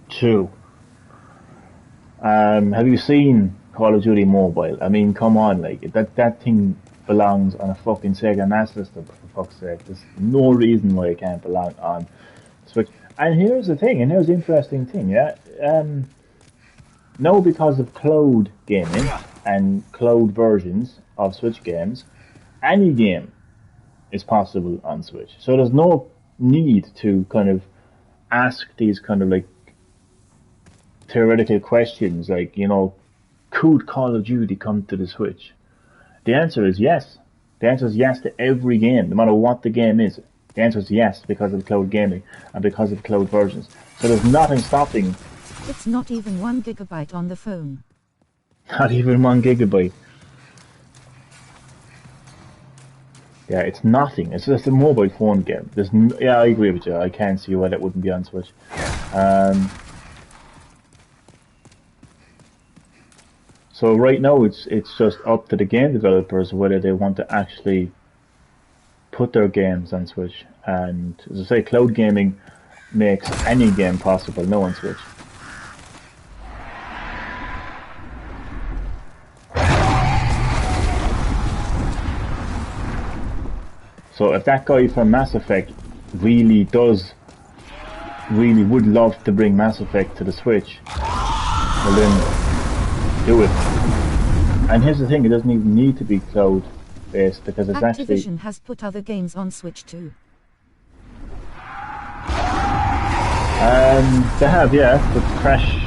true. Have you seen Call of Duty Mobile? I mean, come on, like that thing belongs on a fucking Sega Master System, for fuck's sake. There's no reason why it can't belong on Switch. And here's the thing, and here's the interesting thing, yeah. Now because of cloud gaming and cloud versions of Switch games, any game is possible on Switch. So there's no need to kind of ask these kind of like theoretical questions like, you know, could Call of Duty come to the Switch? The answer is yes. The answer is yes to every game, no matter what the game is. The answer is yes, because of cloud gaming and because of cloud versions. So there's nothing stopping. It's not even 1 gigabyte on the phone. Not even 1 gigabyte. Yeah, it's nothing. It's just a mobile phone game. Yeah, I agree with you. I can't see why that wouldn't be on Switch. So right now, it's just up to the game developers whether they want to actually put their games on Switch. And as I say, cloud gaming makes any game possible now on Switch. So if that guy from Mass Effect really would love to bring Mass Effect to the Switch, well then, do it. And here's the thing, it doesn't even need to be cloud-based, because it's Activision has put other games on Switch too. They have, yeah, the Crash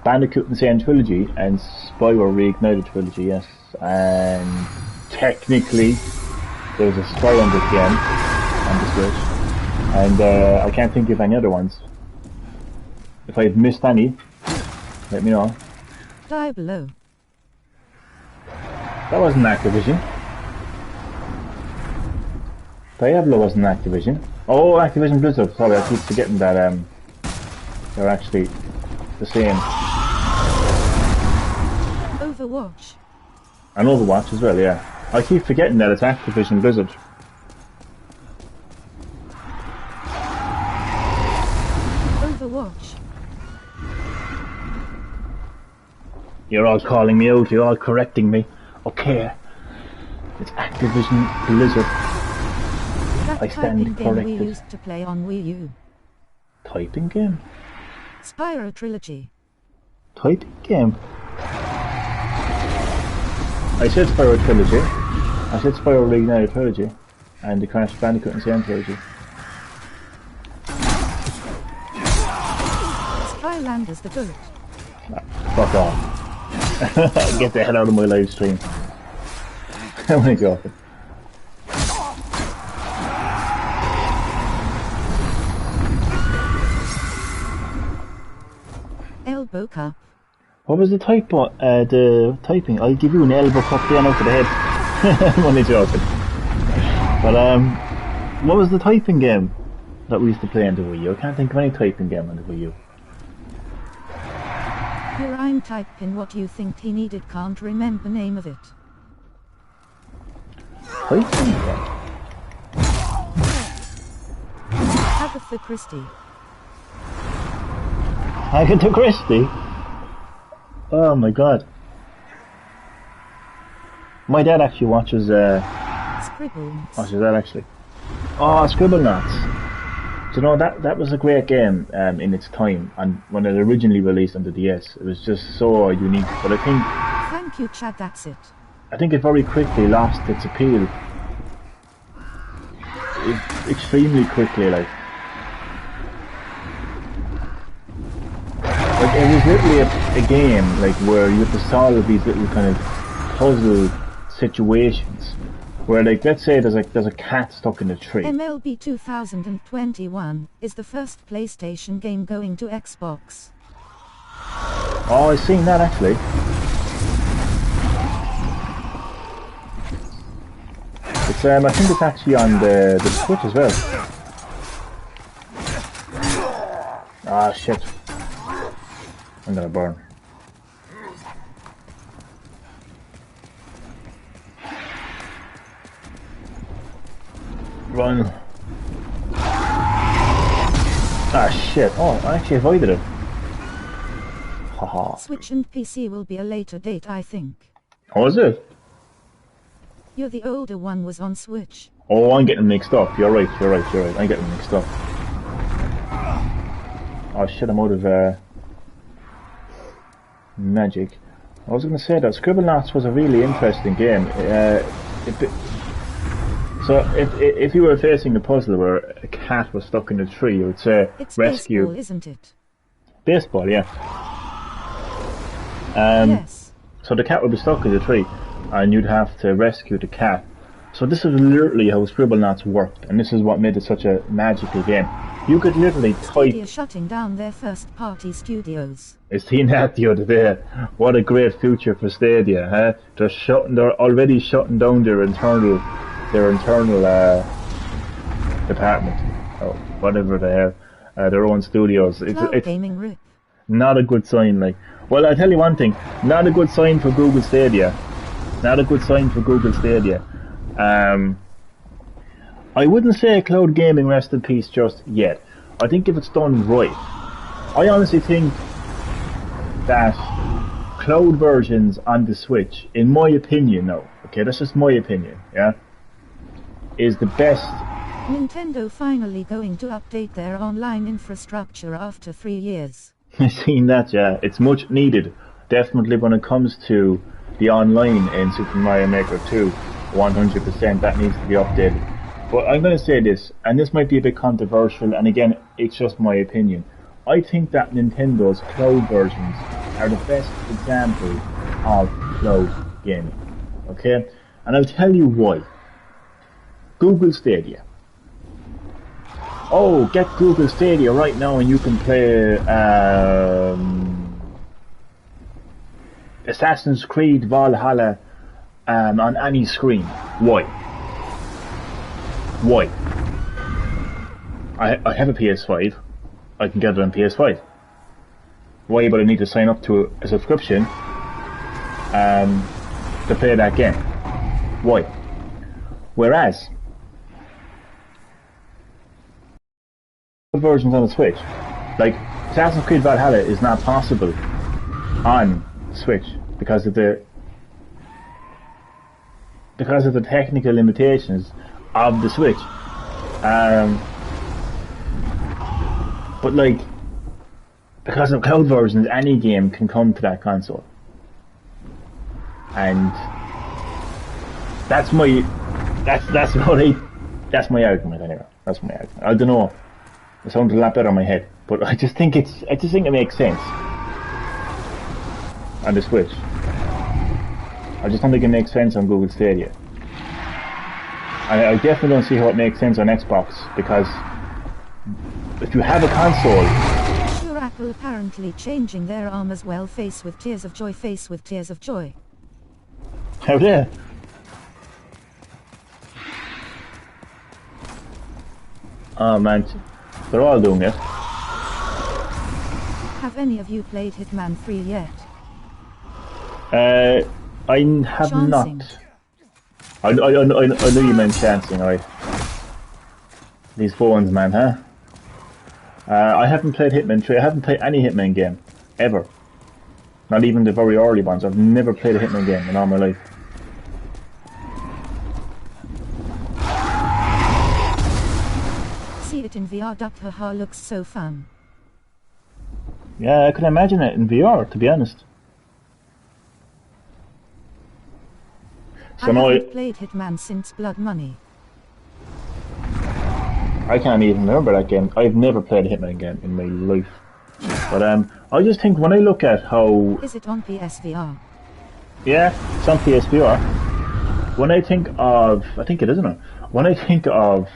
Bandicoot Insane Trilogy and Spyro Reignited Trilogy, yes. And technically, there's a Skylanders game on the Switch. And I can't think of any other ones. If I've missed any, let me know. Diablo. That wasn't Activision. Diablo wasn't Activision. Oh, Activision Blizzard. Sorry, I keep forgetting that they're actually the same. Overwatch. And Overwatch as well, yeah. I keep forgetting that it's Activision Blizzard. Overwatch. You're all calling me out, you're all correcting me. Okay. It's Activision Blizzard. That I stand typing game we corrected. used to play on Wii U. Typing game? Spyro Trilogy. Typing game? I said Spyro Trilogy. I said Spyro Reignited Trilogy. And the Crash Bandicoot Insane Trilogy. Skylanders the Goat. Fuck off. Get the hell out of my live stream. Oh my god. Elbow Cup. What was the the typing? I'll give you an elbow cup down out to the head. I'm only joking. But what was the typing game that we used to play on the Wii U? I can't think of any typing game on the Wii U. Here I'm typing what you think he needed, can't remember name of it. Typing game? Agatha Christie. Agatha Christie? Oh my god. My dad actually watches Scribbles. watches that actually. Oh, Scribblenauts. Do you know that was a great game in its time, and when it originally released on the DS, it was just so unique. But Thank you, Chad, that's it. I think it very quickly lost its appeal. Extremely quickly, like it was literally a game like where you have to solve these little kind of puzzle situations where, like, let's say there's a cat stuck in a tree. MLB 2021 is the first PlayStation game going to Xbox. Oh, I've seen that actually. It's I think it's actually on the Switch as well. Ah, shit. I'm gonna burn. Run. Ah, shit. Oh, I actually avoided it. Haha. Switch and PC will be a later date, I think. Oh, is it? You're the older one was on Switch. Oh, I'm getting mixed up. You're right. I'm getting mixed up. Oh shit, I'm out of magic. I was going to say that Scribblenauts was a really interesting game. So if you were facing a puzzle where a cat was stuck in a tree, you would say It's rescue. baseball, isn't it? Baseball, yeah. Yes. So the cat would be stuck in the tree, and you'd have to rescue the cat. So this is literally how Scribblenauts worked, and this is what made it such a magical game. You could literally type. Stadia shutting down their first-party studios. I seen that the other day. What a great future for Stadia, huh? They're already shutting down their internal department, or whatever they have, their own studios. Cloud gaming rip. Not a good sign, like. Well, I'll tell you one thing. Not a good sign for Google Stadia. Not a good sign for Google Stadia. I wouldn't say cloud gaming rest in peace just yet. I think if it's done right, I honestly think that cloud versions on the Switch, in my opinion now, okay, that's just my opinion, yeah? is the best. Nintendo finally going to update their online infrastructure after 3 years. I've seen that, yeah. It's much needed. Definitely when it comes to the online in Super Mario Maker 2, 100% that needs to be updated. But I'm going to say this, and this might be a bit controversial, and again, it's just my opinion. I think that Nintendo's cloud versions are the best example of cloud gaming. Okay? And I'll tell you why. Google Stadia. Oh, get Google Stadia right now and you can play Assassin's Creed Valhalla on any screen. Why? Why? I have a PS5. I can get it on PS5. Why would I need to sign up to a subscription to play that game? Why? Whereas versions on the Switch, like Assassin's Creed Valhalla, is not possible on Switch because of the technical limitations of the Switch. But like, because of cloud versions, any game can come to that console, and that's my argument anyway. That's my argument. I don't know. It sounds a lot better in my head, but I just think it makes sense on the Switch. I just don't think it makes sense on Google Stadia. And I definitely don't see how it makes sense on Xbox, because if you have a console... Sure, Apple apparently changing their arm as well. Face with tears of joy, face with tears of joy. How dare? Oh man, they're all doing it. Have any of you played Hitman 3 yet? I have Chancing. not. I knew you meant chancing, right? These phones, man, huh? I haven't played Hitman 3. I haven't played any Hitman game, ever. Not even the very early ones. I've never played a Hitman game in all my life. See it in VR. Haha, looks so fun. Yeah, I can imagine it in VR, to be honest. So I now haven't played Hitman since Blood Money. I can't even remember that game. I've never played a Hitman game in my life. But I just think when I look at how... Is it on PSVR? Yeah, it's on PSVR. When I think of... I think it is, isn't it? When I think of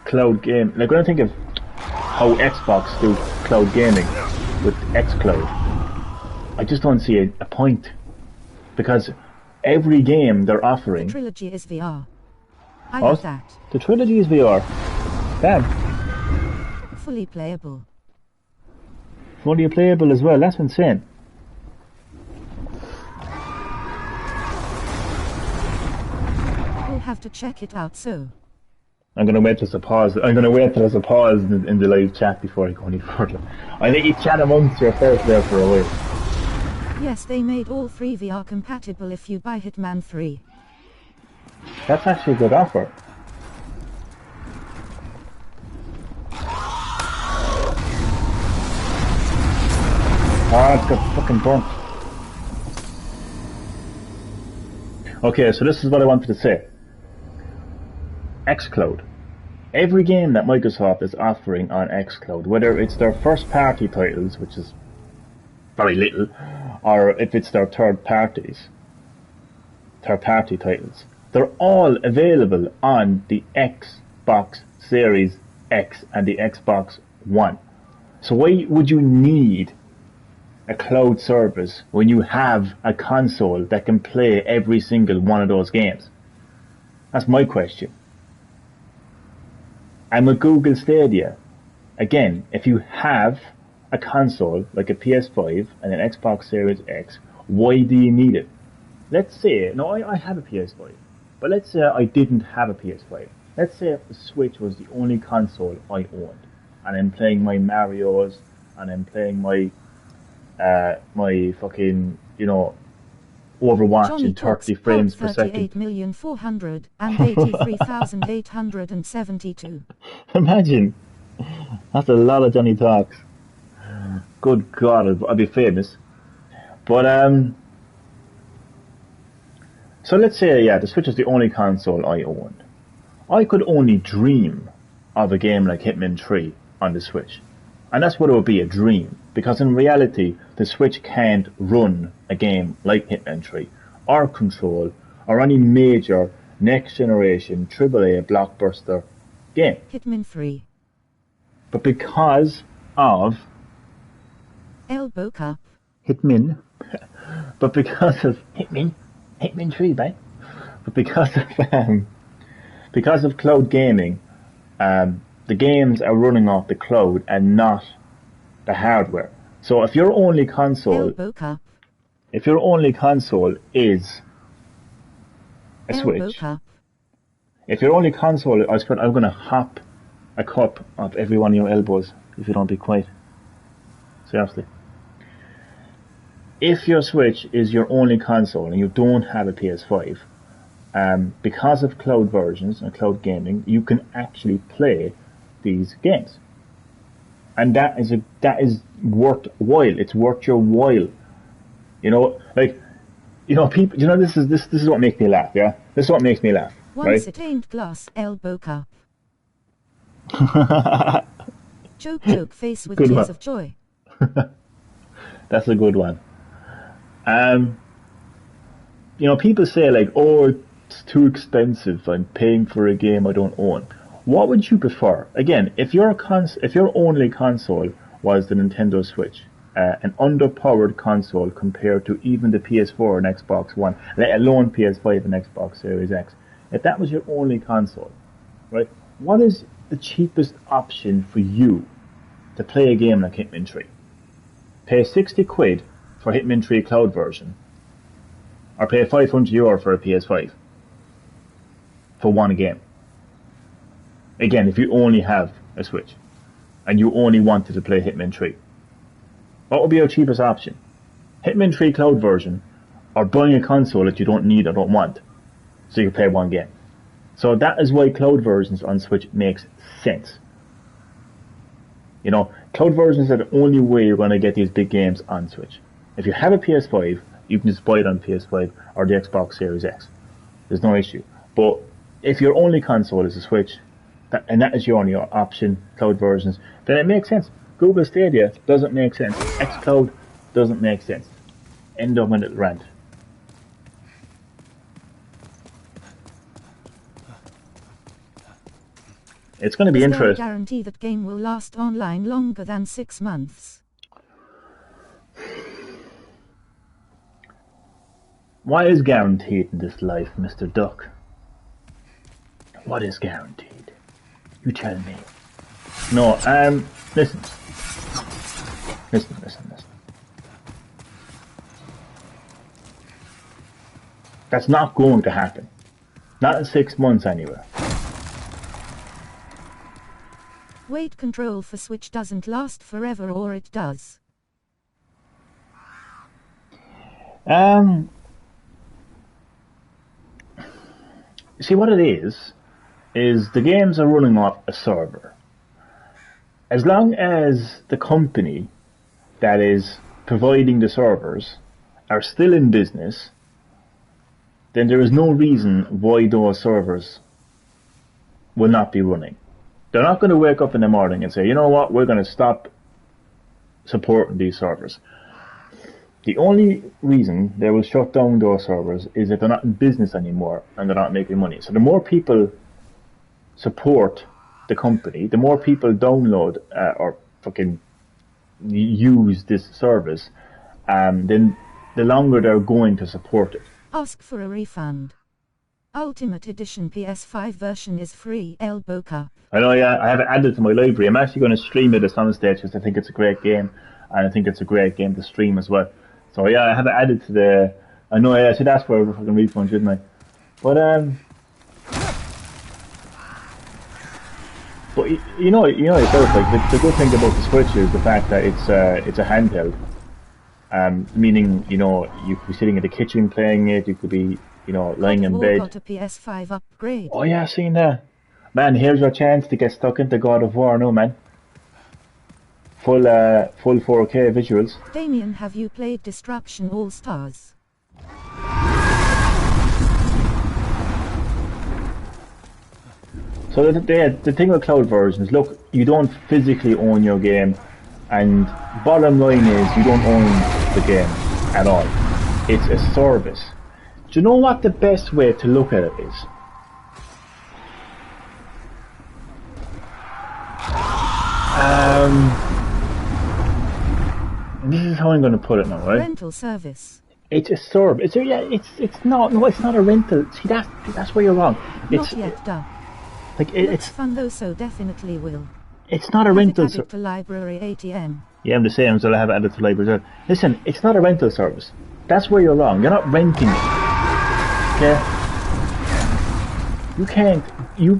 cloud game... Like when I think of how Xbox do cloud gaming with xCloud, I just don't see a point. Because every game they're offering... The trilogy is VR. I got that. The trilogy is VR. Damn. Fully playable. Fully playable as well. That's insane. We'll have to check it out. So I'm gonna wait till there's a pause. I'm gonna wait till there's a pause in the live chat before I go any further. I think you chat amongst yourself there for a while. yes, they made all 3 VR compatible if you buy Hitman 3. That's actually a good offer. Ah, it's got fucking burnt. Okay, so this is what I wanted to say. xCloud. Every game that Microsoft is offering on xCloud, whether it's their first party titles, which is very little, or if it's their third party titles, they're all available on the Xbox Series X and the Xbox One. So why would you need a cloud service when you have a console that can play every single one of those games? That's my question. And with Google Stadia, again, if you have a console like a PS5 and an Xbox Series X, why do you need it? Let's say, no, I have a PS5, but let's say I didn't have a PS5. Let's say if the Switch was the only console I owned, and I'm playing my Marios, and I'm playing my my fucking, Overwatch Johnny in 30 Talks frames per second. 38,483,872. Imagine. That's a lot of Johnny Talks. Good God, I'd be famous. But, so let's say, yeah, the Switch is the only console I own. I could only dream of a game like Hitman 3 on the Switch. And that's what it would be, a dream. Because in reality, the Switch can't run a game like Hitman 3, or Control, or any major next-generation AAA blockbuster game. Hitman 3. But because of Elbow Cup. Hitman, but because of Hitman 3, right? But because of cloud gaming, the games are running off the cloud and not the hardware. So if your only console, is a Switch, if your only console, I'm going to hop a cup of every one of your elbows if you don't be quiet. Seriously. If your Switch is your only console and you don't have a PS5, because of cloud versions and cloud gaming, you can actually play these games, and that is worthwhile. It's worth your while. You know, people. You know, this is what makes me laugh. Yeah, this is what makes me laugh. Once it ain't glass elbow cup. Joke face with tears of joy. That's a good one. You know, people say like, oh, it's too expensive, I'm paying for a game I don't own. What would you prefer? Again, if your only console was the Nintendo Switch, an underpowered console compared to even the PS4 and Xbox One, let alone PS5 and Xbox Series X, if that was your only console, right, what is the cheapest option for you to play a game like Hitman 3? Pay 60 quid for Hitman 3 cloud version, or pay €500 for a PS5 for one game. Again, if you only have a Switch and you only wanted to play Hitman 3, what would be your cheapest option? Hitman 3 cloud version, or buying a console that you don't need or don't want, so you can play one game. So that is why cloud versions on Switch makes sense. You know, cloud versions are the only way you're going to get these big games on Switch. If you have a PS5, you can just buy it on PS5 or the Xbox Series X. There's no issue. But if your only console is a Switch, and that is your only option, cloud versions, then it makes sense. Google Stadia doesn't make sense. xCloud doesn't make sense. End of my little rant. It's going to be interesting. Is there a guarantee that game will last online longer than 6 months? What is guaranteed in this life, Mr. Duck? What is guaranteed? You tell me. No, listen. That's not going to happen. Not in 6 months anyway. Weight control for Switch doesn't last forever, or it does? See, what it is the games are running off a server. As long as the company that is providing the servers are still in business, then there is no reason why those servers will not be running. They're not going to wake up in the morning and say, you know what, we're going to stop supporting these servers. The only reason they will shut down those servers is if they're not in business anymore and they're not making money. So the more people support the company, the more people download or fucking use this service, then the longer they're going to support it. Ask for a refund. Ultimate Edition PS5 version is free, elbow cup. I know, yeah, I have it added to my library. I'm actually going to stream it at some stage because I think it's a great game, and I think it's a great game to stream as well. So yeah, I have it added to the. I know, I should ask for a fucking refund, shouldn't I? But you know yourself, like the good thing about the Switch is the fact that it's a handheld. Meaning, you know, you could be sitting in the kitchen playing it, you could be, you know, lying in bed. Got a PS5 upgrade. Oh yeah, seen that. Man, here's your chance to get stuck into God of War, no man. Full 4K visuals. Damien, have you played Destruction All Stars? So the thing with cloud versions, look, you don't physically own your game, and bottom line is you don't own the game at all. It's a service. Do you know what the best way to look at it is? This is how I'm going to put it now, right? Rental service. It's a service. It's not a rental. See, that's where you're wrong. Not yet, duh. Like it's fun though, so definitely will. It's not a rental service. Add it to library ATM. Yeah, I'm the same, so I have added to library. Listen, it's not a rental service. That's where you're wrong. You're not renting it. Okay?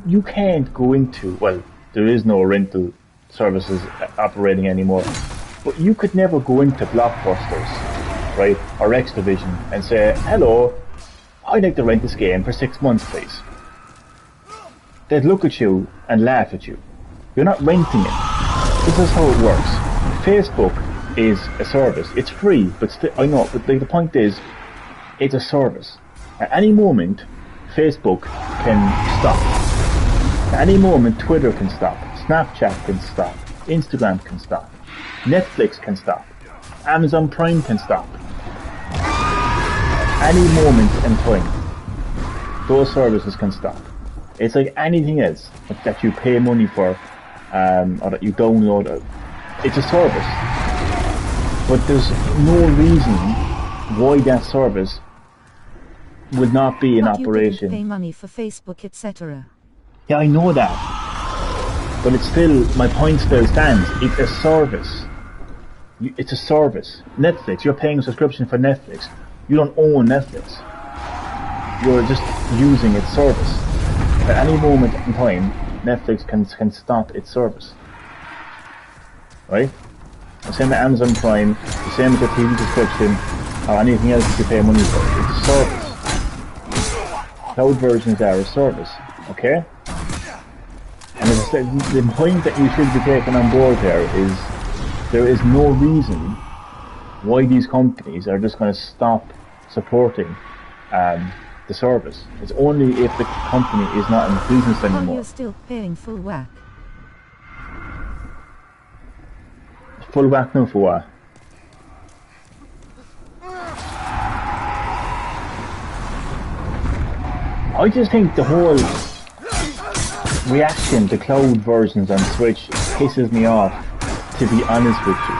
You can't go into, well, there is no rental services operating anymore. But you could never go into Blockbusters, right, or X Division and say, hello, I'd like to rent this game for 6 months, please. They'd look at you and laugh at you. You're not renting it. This is how it works. Facebook is a service. It's free, but I know, but the point is, it's a service. At any moment, Facebook can stop. At any moment, Twitter can stop. Snapchat can stop. Instagram can stop. Netflix can stop. Amazon Prime can stop. Any moment in time, those services can stop. It's like anything else that you pay money for, or that you download. It's a service, but there's no reason why that service would not be in operation. You pay money for Facebook, etc. Yeah, I know that, but it's still, my point still stands. It's a service. It's a service. Netflix, you're paying a subscription for Netflix. You don't own Netflix. You're just using its service. At any moment in time, Netflix can stop its service. Right? The same with Amazon Prime, the same with the TV subscription, or anything else that you pay money for. It's a service. Cloud versions are a service. Okay? And as I said, the point that you should be taking on board there is there is no reason why these companies are just going to stop supporting the service. It's only if the company is not in business anymore. While you're still paying full whack. Full whack now for what? I just think the whole reaction to cloud versions on Switch pisses me off, to be honest with you.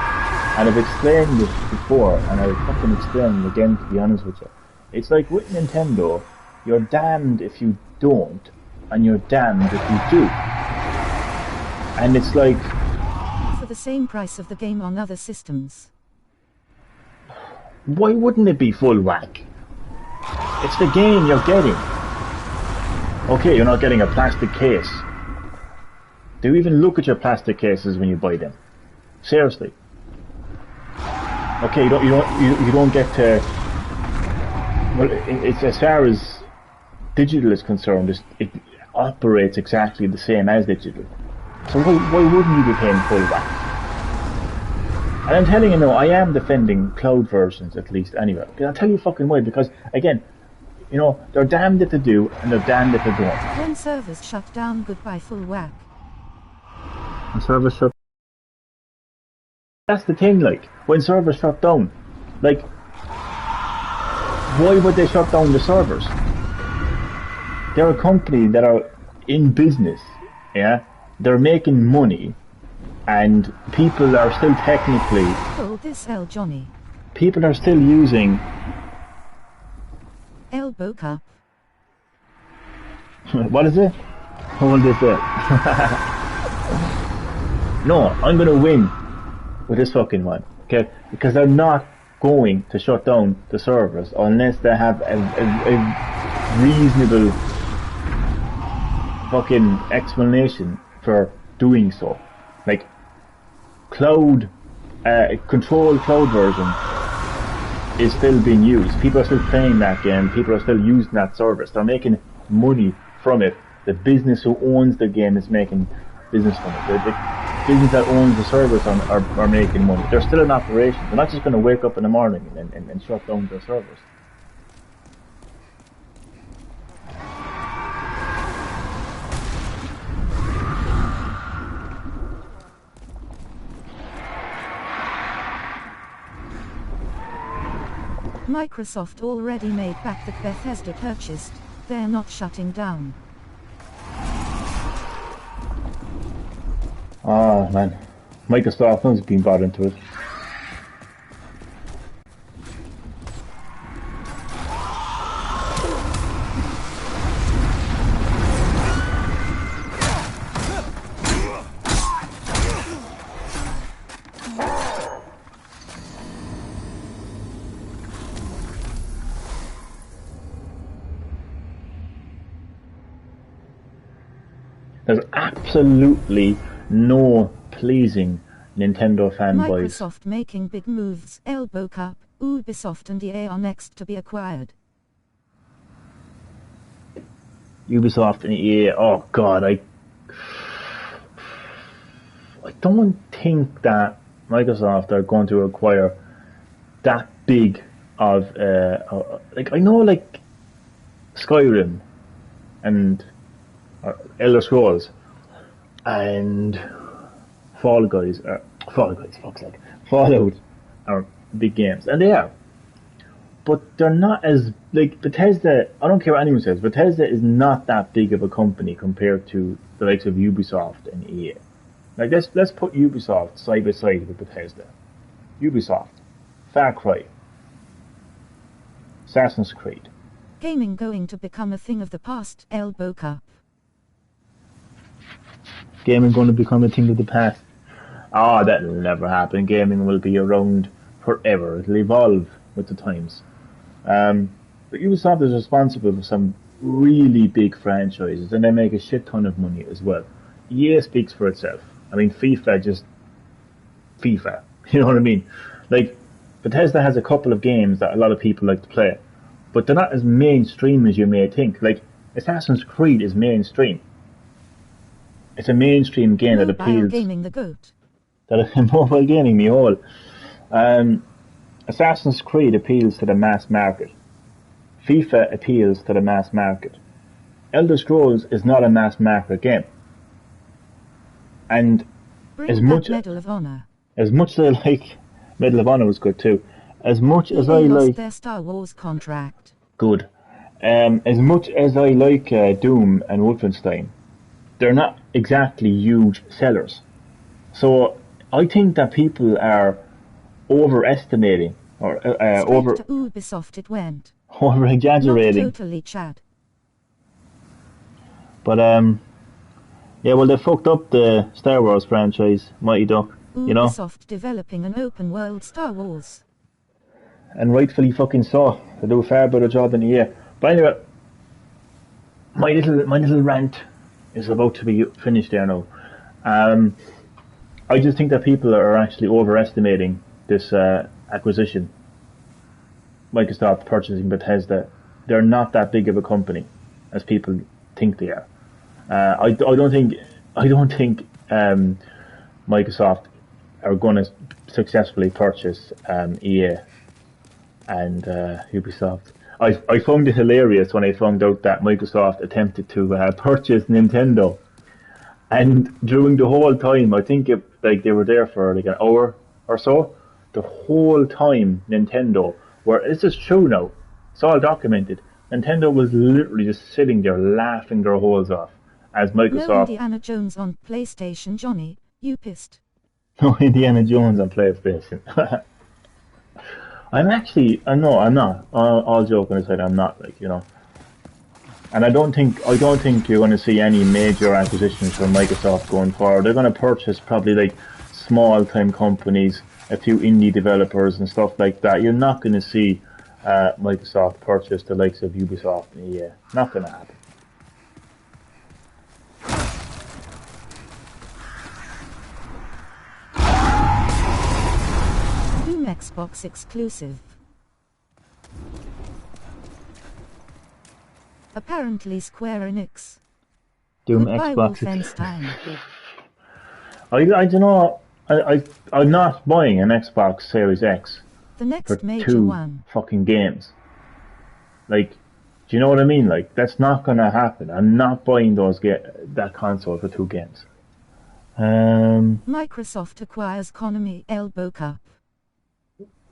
And I've explained this before, and I'll fucking explain it again, to be honest with you. It's like with Nintendo, you're damned if you don't, and you're damned if you do. And it's like, for the same price of the game on other systems. Why wouldn't it be full whack? It's the game you're getting. Okay, you're not getting a plastic case. Do you even look at your plastic cases when you buy them? Seriously. Okay, you don't get to. Well, it's as far as digital is concerned, it operates exactly the same as digital. So why wouldn't you be paying full whack? And I'm telling you now, I am defending cloud versions at least anyway. I'll tell you fucking why, because again, you know, they're damned if they do and they're damned if they don't. When servers shut down, goodbye full whack. When servers shut, that's the thing, like, when servers shut down, like, why would they shut down the servers? They're a company that are in business, yeah? They're making money, and people are still technically... Hold this L, Johnny. People are still using... Elbow cup. What is it? Hold this L. No, I'm gonna win with this fucking one, okay? Because they're not going to shut down the servers unless they have a reasonable fucking explanation for doing so. Like, control cloud version is still being used. People are still playing that game. People are still using that service. They're making money from it. The business who owns the game is making business from it. The business that owns the service are making money. They're still in operation. They're not just going to wake up in the morning and shut down their servers. Microsoft already made back that Bethesda purchased. They're not shutting down. Ah, man. Microsoft has been bought into it. There's absolutely no pleasing Nintendo fanboys. Microsoft making big moves. Elbow Cup, Ubisoft and EA are next to be acquired. Ubisoft and EA, oh god, I don't think that Microsoft are going to acquire that big of like, I know, like Skyrim and Elder Scrolls and Fallout are big games, and they are, but they're not as, like, Bethesda. I don't care what anyone says, Bethesda is not that big of a company compared to the likes of Ubisoft and EA. Like, let's put Ubisoft side by side with Bethesda. Ubisoft, Far Cry, Assassin's Creed. Gaming going to become a thing of the past. Elbow Cup. Gaming going to become a thing of the past? Ah, that'll never happen. Gaming will be around forever. It'll evolve with the times. But Ubisoft is responsible for some really big franchises, and they make a shit ton of money as well. EA speaks for itself. I mean, FIFA. You know what I mean? Like, Bethesda has a couple of games that a lot of people like to play, but they're not as mainstream as you may think. Like, Assassin's Creed is mainstream. It's a mainstream game that appeals. Mobile gaming the goat. Mobile gaming, me all. Assassin's Creed appeals to the mass market. FIFA appeals to the mass market. Elder Scrolls is not a mass market game. And Bring back Medal of Honor. As much as I like, Medal of Honor was good too. As much as I lost like their Star Wars contract. Good. As much as I like Doom and Wolfenstein, they're not exactly huge sellers. So I think that people are overestimating or over to Ubisoft it went. Over exaggerating. Not totally, Chad. But yeah, well, they fucked up the Star Wars franchise, Mighty Duck. You know, Ubisoft developing an open world Star Wars. And rightfully fucking so. They do a far better job than EA. But anyway, my little rant is about to be finished there now. I just think that people are actually overestimating this acquisition. Microsoft purchasing Bethesda. They're not that big of a company as people think they are. I don't think Microsoft are going to successfully purchase EA and Ubisoft. I found it hilarious when I found out that Microsoft attempted to purchase Nintendo, and during the whole time, I think they were there for like an hour or so. The whole time, Nintendo this is true now. It's all documented. Nintendo was literally just sitting there laughing their holes off as Microsoft. No Indiana Jones on PlayStation, Johnny. You pissed. No Indiana Jones on PlayStation. I'm not. All joking aside, I'm not, like, you know. And I don't think you're going to see any major acquisitions from Microsoft going forward. They're going to purchase probably like small time companies, a few indie developers and stuff like that. You're not going to see Microsoft purchase the likes of Ubisoft and EA. Not going to happen. Doom Xbox exclusive. Apparently Square Enix. Doom Goodbye Xbox. Wolfenstein. I don't know. I'm not buying an Xbox Series X The for next major 2 one. fucking games. Like, do you know what I mean? Like, that's not gonna happen. I'm not buying that console for 2 games. Microsoft acquires Konami Elbow Cup.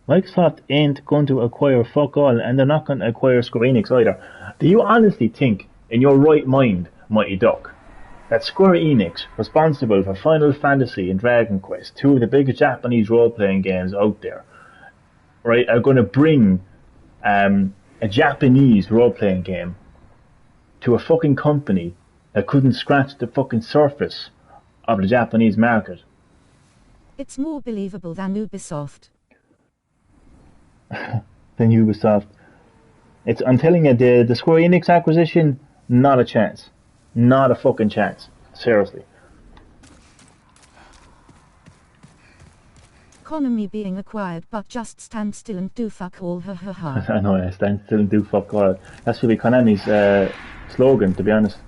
Microsoft ain't going to acquire fuck all, and they're not going to acquire Square Enix either. Do you honestly think, in your right mind, Mighty Duck, that Square Enix, responsible for Final Fantasy and Dragon Quest, 2 of the biggest Japanese role-playing games out there, right, are going to bring a Japanese role-playing game to a fucking company that couldn't scratch the fucking surface of the Japanese market? It's more believable than Ubisoft. Than Ubisoft. I'm telling you, the Square Enix acquisition, not a chance. Not a fucking chance. Seriously. Konami being acquired, but just stand still and do fuck all, ha ha ha. I know, I stand still and do fuck all. That should be Konami's slogan, to be honest.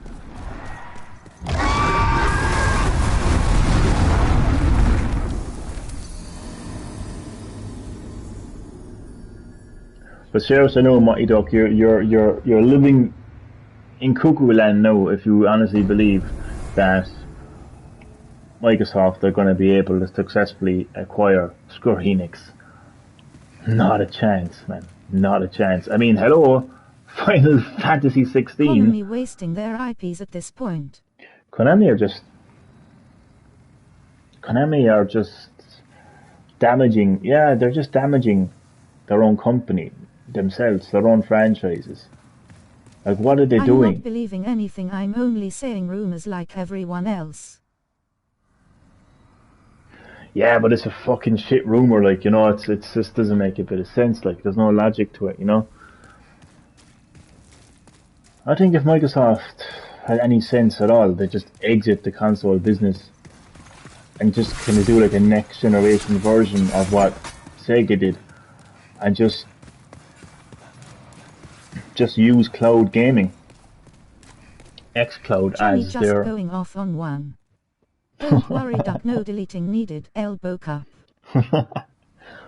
But seriously, no, Mighty Duck, you're living in cuckoo land now if you honestly believe that Microsoft are going to be able to successfully acquire Square Enix. Not a chance, man. Not a chance. I mean, hello, Final Fantasy 16. Konami wasting their IPs at this point. Konami are just damaging. Yeah, they're just damaging their own company, themselves, their own franchises. Like, what are they doing? I'm not believing anything. I'm only saying rumors like everyone else. Yeah, but it's a fucking shit rumor. Like, you know, it just doesn't make a bit of sense. Like, there's no logic to it. You know. I think if Microsoft had any sense at all, they just exit the console business and just kind of do like a next generation version of what Sega did, and just use cloud gaming, xCloud Johnny as just their. going off on one. Don't worry, Duck, no deleting needed. Elbow Cup.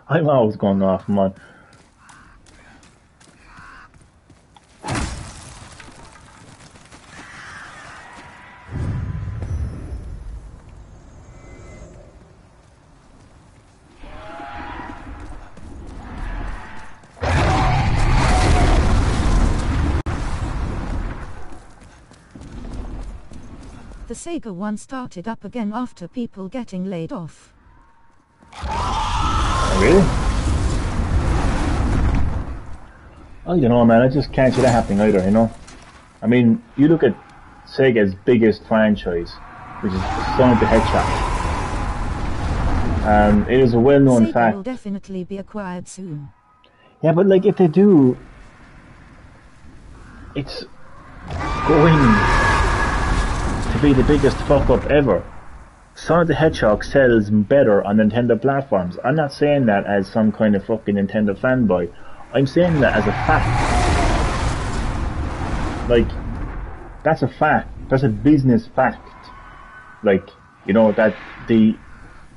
I'm always going off, man. The Sega one started up again after people getting laid off. Really? I don't know, man. I just can't see that happening either, you know? I mean, you look at Sega's biggest franchise, which is Sonic the Hedgehog. It is a well-known Sega fact. will definitely be acquired soon. Yeah, but like, if they do, it's going to be the biggest fuck up ever. Sonic the Hedgehog sells better on Nintendo platforms. I'm not saying that as some kind of fucking Nintendo fanboy. I'm saying that as a fact. Like, that's a fact. That's a business fact. Like, you know, that the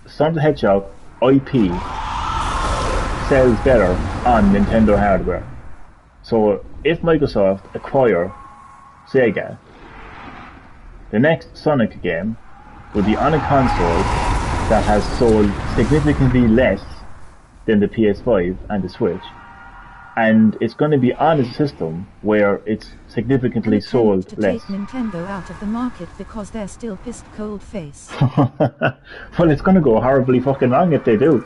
Sonic the Hedgehog IP sells better on Nintendo hardware. So if Microsoft acquire Sega, the next Sonic game will be on a console that has sold significantly less than the PS5 and the Switch, and it's going to be on a system where it's significantly sold to less. take Nintendo out of the market because they're still pissed cold face. Well, it's going to go horribly fucking wrong if they do.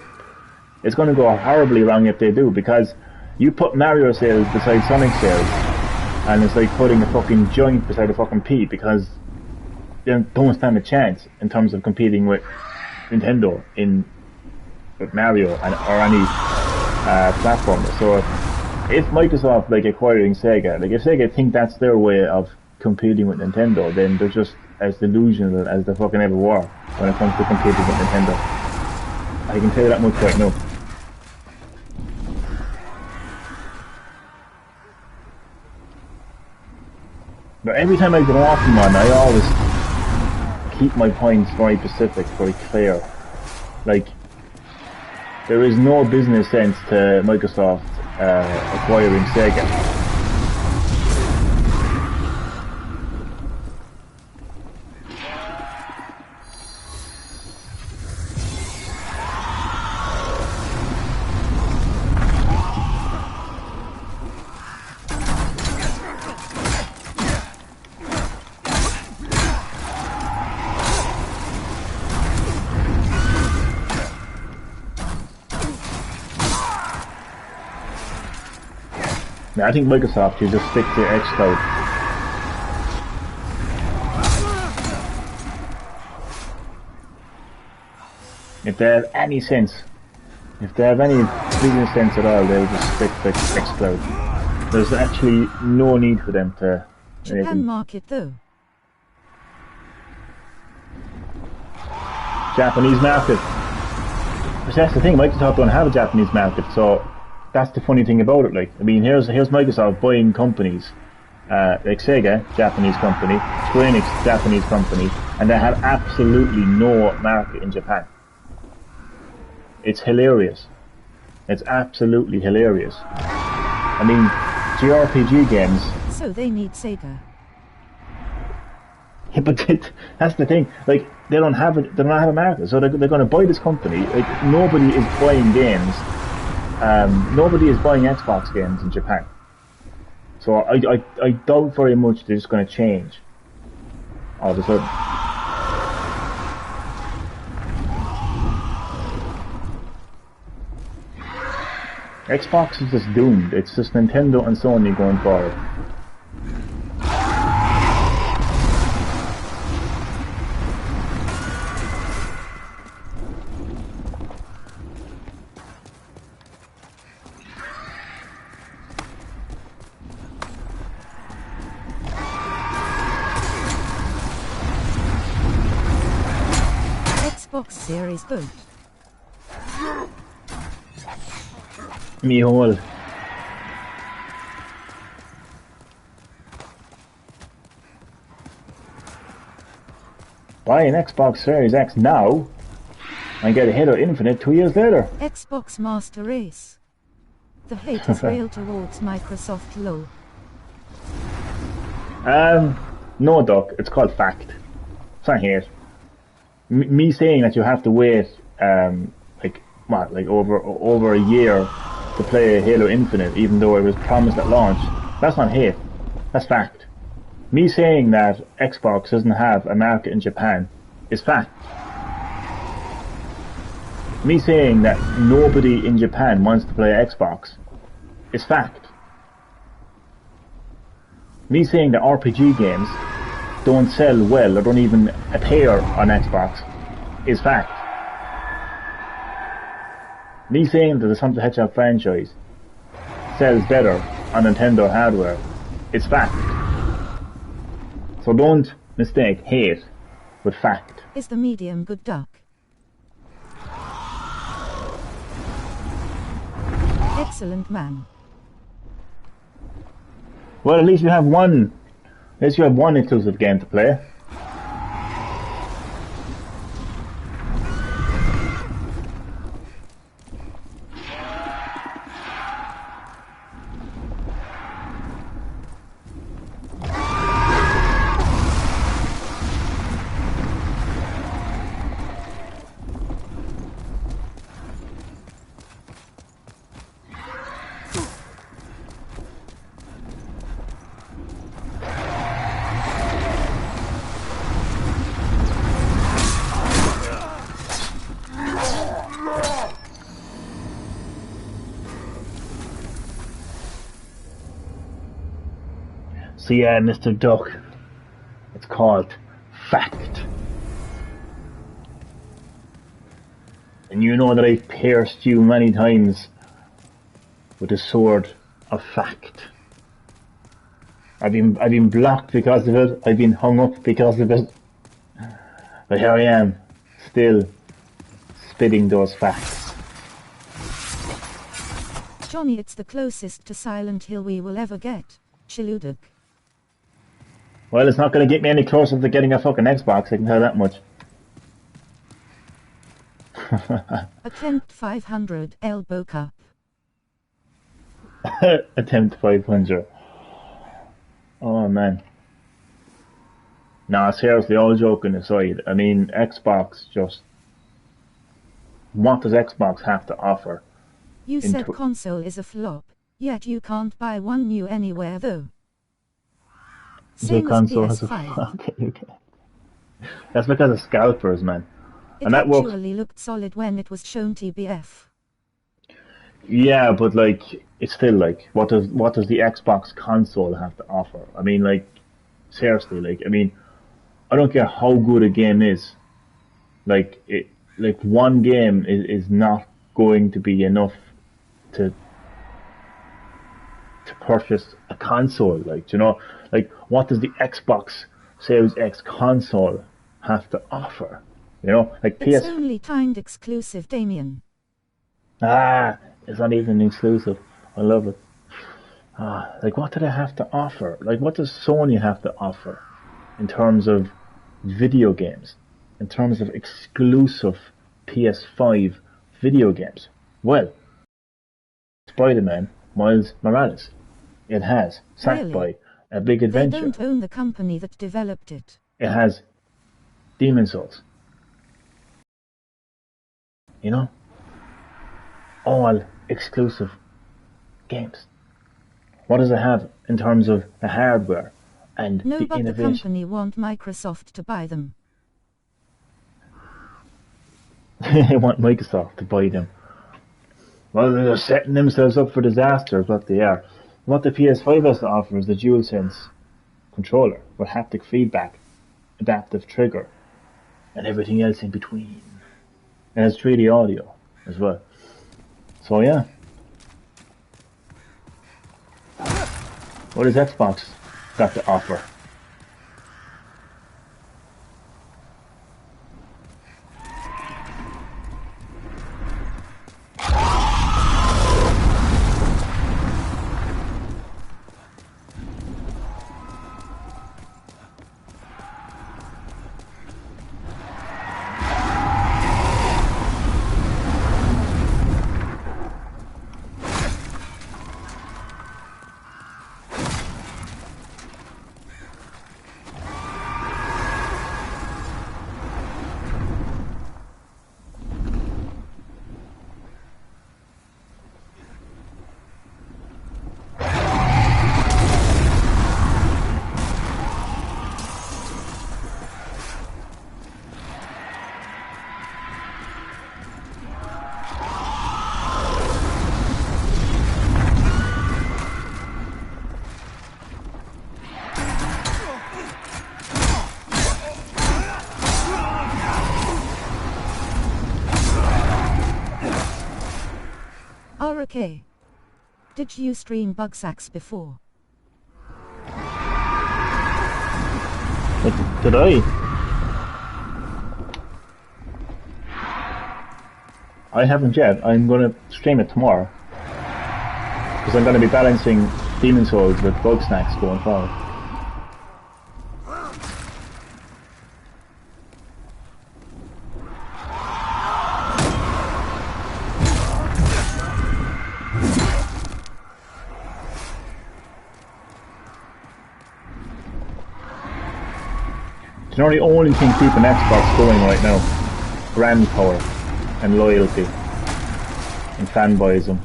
It's going to go horribly wrong if they do, because you put Mario sales beside Sonic sales, and it's like putting a fucking joint beside a fucking pea, because they don't stand a chance in terms of competing with Nintendo with Mario or any platformer. So if Microsoft like acquiring Sega, like if Sega think that's their way of competing with Nintendo, then they're just as delusional as they fucking ever were when it comes to competing with Nintendo. I can tell you that much right now. But every time I go off on one, I always keep my points very specific, very clear. Like, there is no business sense to Microsoft acquiring Sega. I think Microsoft should just stick to xCloud. If they have any sense, if they have any business sense at all, they'll just stick to xCloud. There's actually no need for them to... Japan market though. Japanese market. But that's the thing, Microsoft don't have a Japanese market, so that's the funny thing about it. Like, I mean, here's Microsoft buying companies, like Sega, Japanese company, Square Enix, Japanese company, and they have absolutely no market in Japan. It's hilarious. It's absolutely hilarious. I mean, JRPG games. So they need Sega. Yeah, but that's the thing. Like, they don't have a market, so they're going to buy this company. Like, nobody is buying games. Nobody is buying Xbox games in Japan. So I doubt very much they're just going to change all of a sudden. Xbox is just doomed. It's just Nintendo and Sony going forward. Xbox Series boot. Me hole. Buy an Xbox Series X now and get a Halo Infinite 2 years later. Xbox Master Race. The hate is real towards Microsoft lol. No, Doc. It's called fact. It's not hate. Me saying that you have to wait, like over a year to play Halo Infinite, even though it was promised at launch, that's not hate. That's fact. Me saying that Xbox doesn't have a market in Japan is fact. Me saying that nobody in Japan wants to play Xbox is fact. Me saying that RPG games don't sell well or don't even appear on Xbox is fact. Me saying that the Sonic the Hedgehog franchise sells better on Nintendo hardware is fact. So don't mistake hate with fact. Is the medium good, Duck? Excellent, man. Well, at least you have one exclusive game to play. So yeah, Mr. Duck, it's called fact. And you know that I've pierced you many times with the sword of fact. I've been blocked because of it, I've been hung up because of it. But here I am, still spitting those facts. Johnny, it's the closest to Silent Hill we will ever get. Chiluduk. Well, it's not going to get me any closer to getting a fucking Xbox, I can tell that much. Attempt 500 elbow cup. Attempt 500. Oh man. Nah, seriously, all joking aside, I mean, Xbox just... What does Xbox have to offer? You said console is a flop, yet you can't buy one new anywhere though. Same The console as has PS5. okay. That's because of scalpers, man. It And that works. actually looked solid when it was shown TBF. Yeah, but like, it's still like, what does the Xbox console have to offer? I mean, like, seriously, like, I mean, I don't care how good a game is. Like, one game is not going to be enough to purchase a console. Like, you know, like, what does the Xbox Series X console have to offer? You know, like It's only timed exclusive, Damien. It's not even exclusive. I love it. Like, what do they have to offer? Like, what does Sony have to offer in terms of video games? In terms of exclusive PS5 video games? Well, Spider-Man Miles Morales. It has Sackboy, A Big Adventure. They don't own the company that developed it. It has Demon's Souls. You know? All exclusive games. What does it have in terms of the hardware and No, the but innovation? the company want Microsoft to buy them. They want Microsoft to buy them. Well, they're setting themselves up for disaster, is what they are. What the PS5 has to offer is the DualSense controller with haptic feedback, adaptive trigger, and everything else in between. And it's 3D audio as well. So yeah. What does Xbox got to offer? Okay. Did you stream Bugsacks before? Did I? I haven't yet. I'm going to stream it tomorrow. Because I'm going to be balancing Demon's Souls with Bugsnax going forward. You know the only thing keeping Xbox going right now? Brand power and loyalty and fanboyism.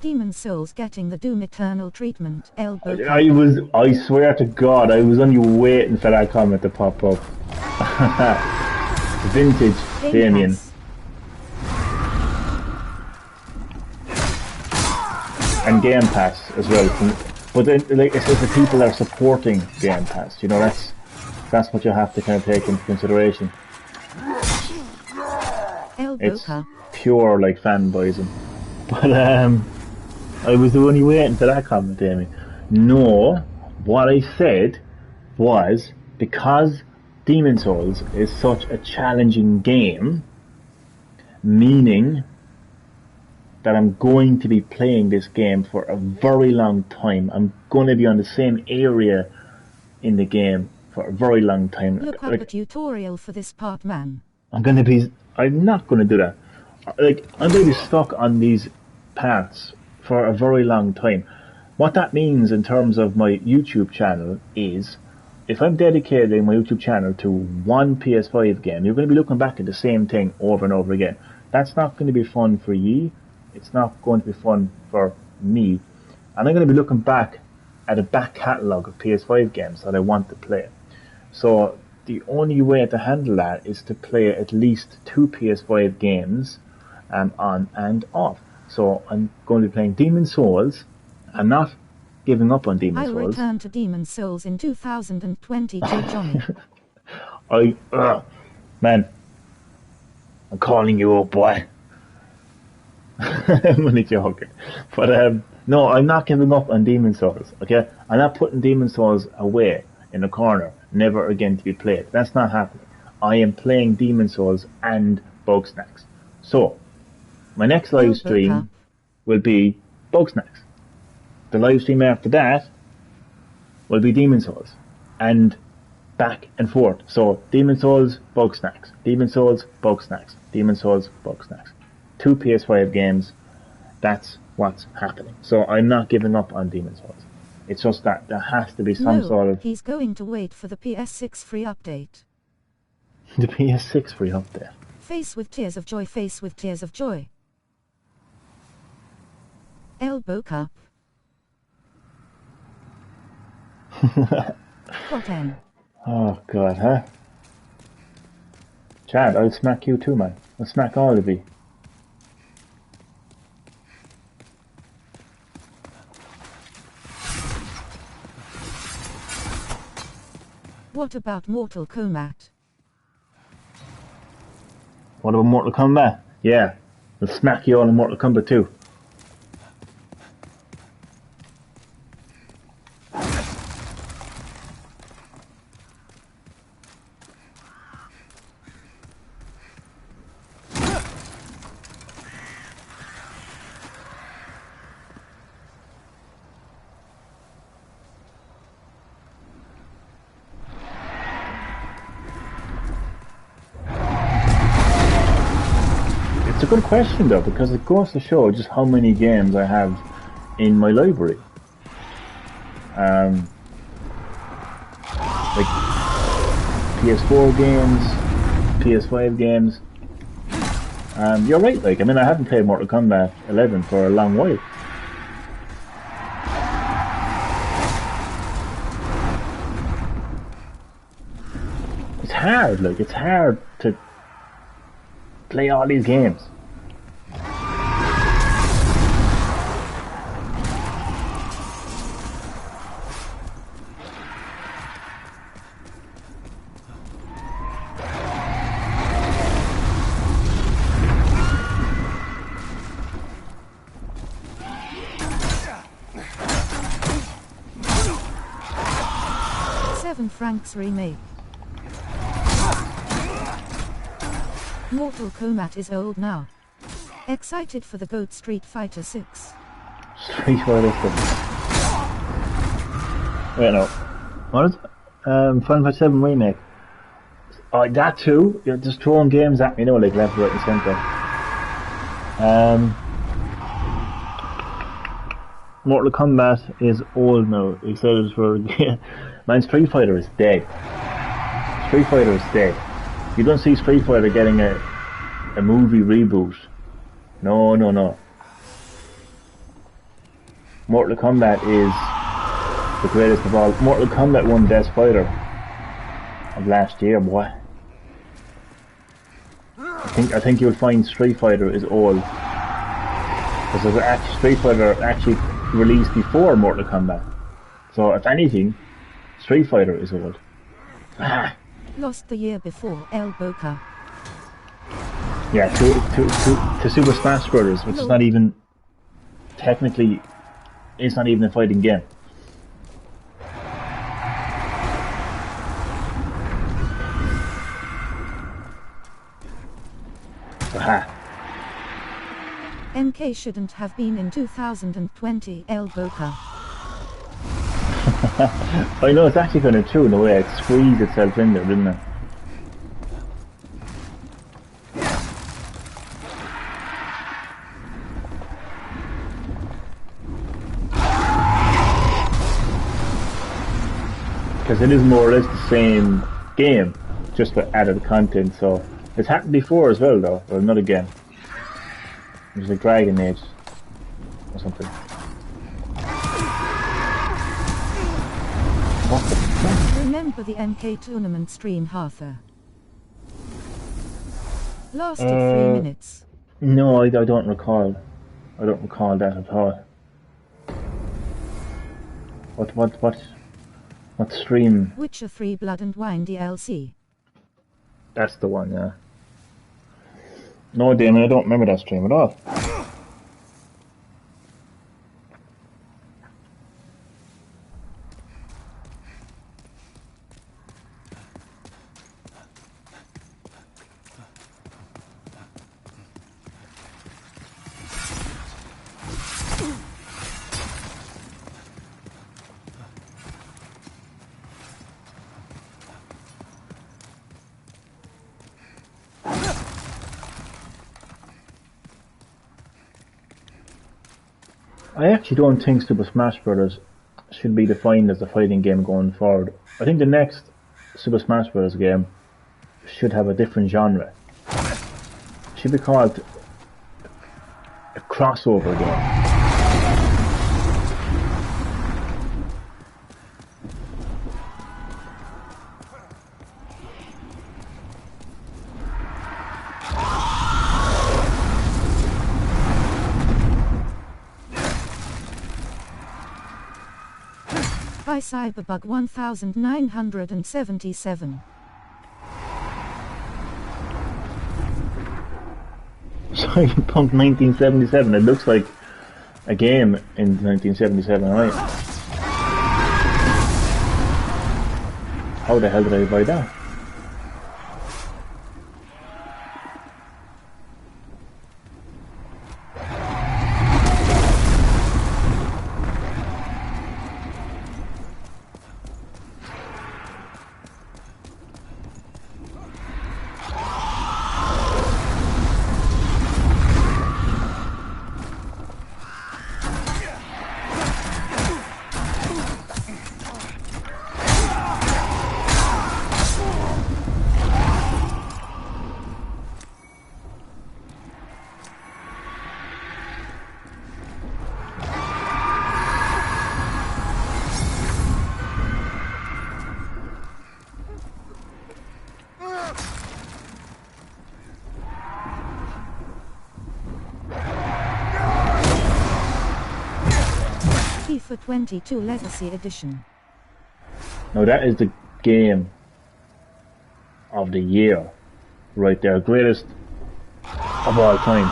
Demon's Souls getting the Doom Eternal treatment. Elbow. I swear to God, I was only waiting for that comment to pop up. Vintage Damien. And Game Pass as well. But then, like, it's the people that are supporting Game Pass. You know, that's what you have to kind of take into consideration. It's pure like fanboyism. But I was only waiting for that comment, Amy. No, what I said was because Demon's Souls is such a challenging game, meaning that I'm going to be playing this game for a very long time. I'm going to be on the same area in the game for a very long time. Look up a tutorial for this part, man. I'm not going to do that. Like, I'm going to be stuck on these paths for a very long time. What that means in terms of my YouTube channel is, if I'm dedicating my YouTube channel to one PS5 game, you're going to be looking back at the same thing over and over again. That's not going to be fun for ye. It's not going to be fun for me. And I'm going to be looking back at a back catalogue of PS5 games that I want to play. So the only way to handle that is to play at least 2 PS5 games on and off. So I'm going to be playing Demon's Souls. I'm not giving up on Demon's Souls. I'll return to Demon's Souls in 2022, Johnny. Man, I'm calling you up, boy. I'm only joking. But no, I'm not giving up on Demon's Souls, okay? I'm not putting Demon's Souls away in a corner, never again to be played. That's not happening. I am playing Demon's Souls and Bugsnax. So, my next live stream will be Bugsnax. The live stream after that will be Demon's Souls. And back and forth. So, Demon's Souls, Bugsnax. Demon's Souls, Bugsnax. Demon's Souls, Bugsnax. 2 PS5 games. That's what's happening. So, I'm not giving up on Demon's Souls. It's just that there has to be some sort of... he's going to wait for the PS6 free update. The PS6 free update. Face with tears of joy, face with tears of joy. Elbow cup. Cotton. Oh God, huh? Chad, I'll smack you too, man. I'll smack all of you. What about Mortal Kombat? What about Mortal Kombat? Yeah, I'll smack you all in Mortal Kombat too. It's a good question though, because it goes to show just how many games I have in my library. Like PS4 games, PS5 games. You're right, like, I mean, I haven't played Mortal Kombat 11 for a long while. It's hard, like, it's hard to play all these games. Frank's remake. Mortal Kombat is old now. Excited for the GOAT Street Fighter 6. Street Fighter 6. Wait, no. What is it? Final Fantasy 7 remake. Oh, that too? You're just throwing games at me, you know, like left, right and centre. Mortal Kombat is old now. Excited for... Man, Street Fighter is dead. Street Fighter is dead. You don't see Street Fighter getting a movie reboot. No, no, no. Mortal Kombat is the greatest of all. Mortal Kombat won Best Fighter of last year, boy. I think you'll find Street Fighter is old. Because Street Fighter actually released before Mortal Kombat. So if anything, Street Fighter is old. Lost the year before El Boca. Yeah, to Super Smash Brothers, which is not even technically, it's not even a fighting game. Aha. MK shouldn't have been in 2020 El Boca. I know, it's actually kind of true in a way. It squeezed itself in there, didn't it? Because it is more or less the same game, just with added content. So it's happened before as well, though. Well, not again. It was like Dragon Age or something. What the fuck? Remember the MK tournament stream, Arthur? Lasted 3 minutes. No, I don't recall. I don't recall that at all. What stream? Witcher 3 Blood and Wine DLC. That's the one, yeah. No, Damon, I don't remember that stream at all. I actually don't think Super Smash Bros. Should be defined as a fighting game going forward. I think the next Super Smash Bros. Game should have a different genre. It should be called a crossover game. By Cyberbug 1977. Cyberpunk 1977. It looks like a game in 1977, right? How the hell did I buy that? FIFA 22 Legacy Edition. Now that is the game of the year, right there. Greatest of all time.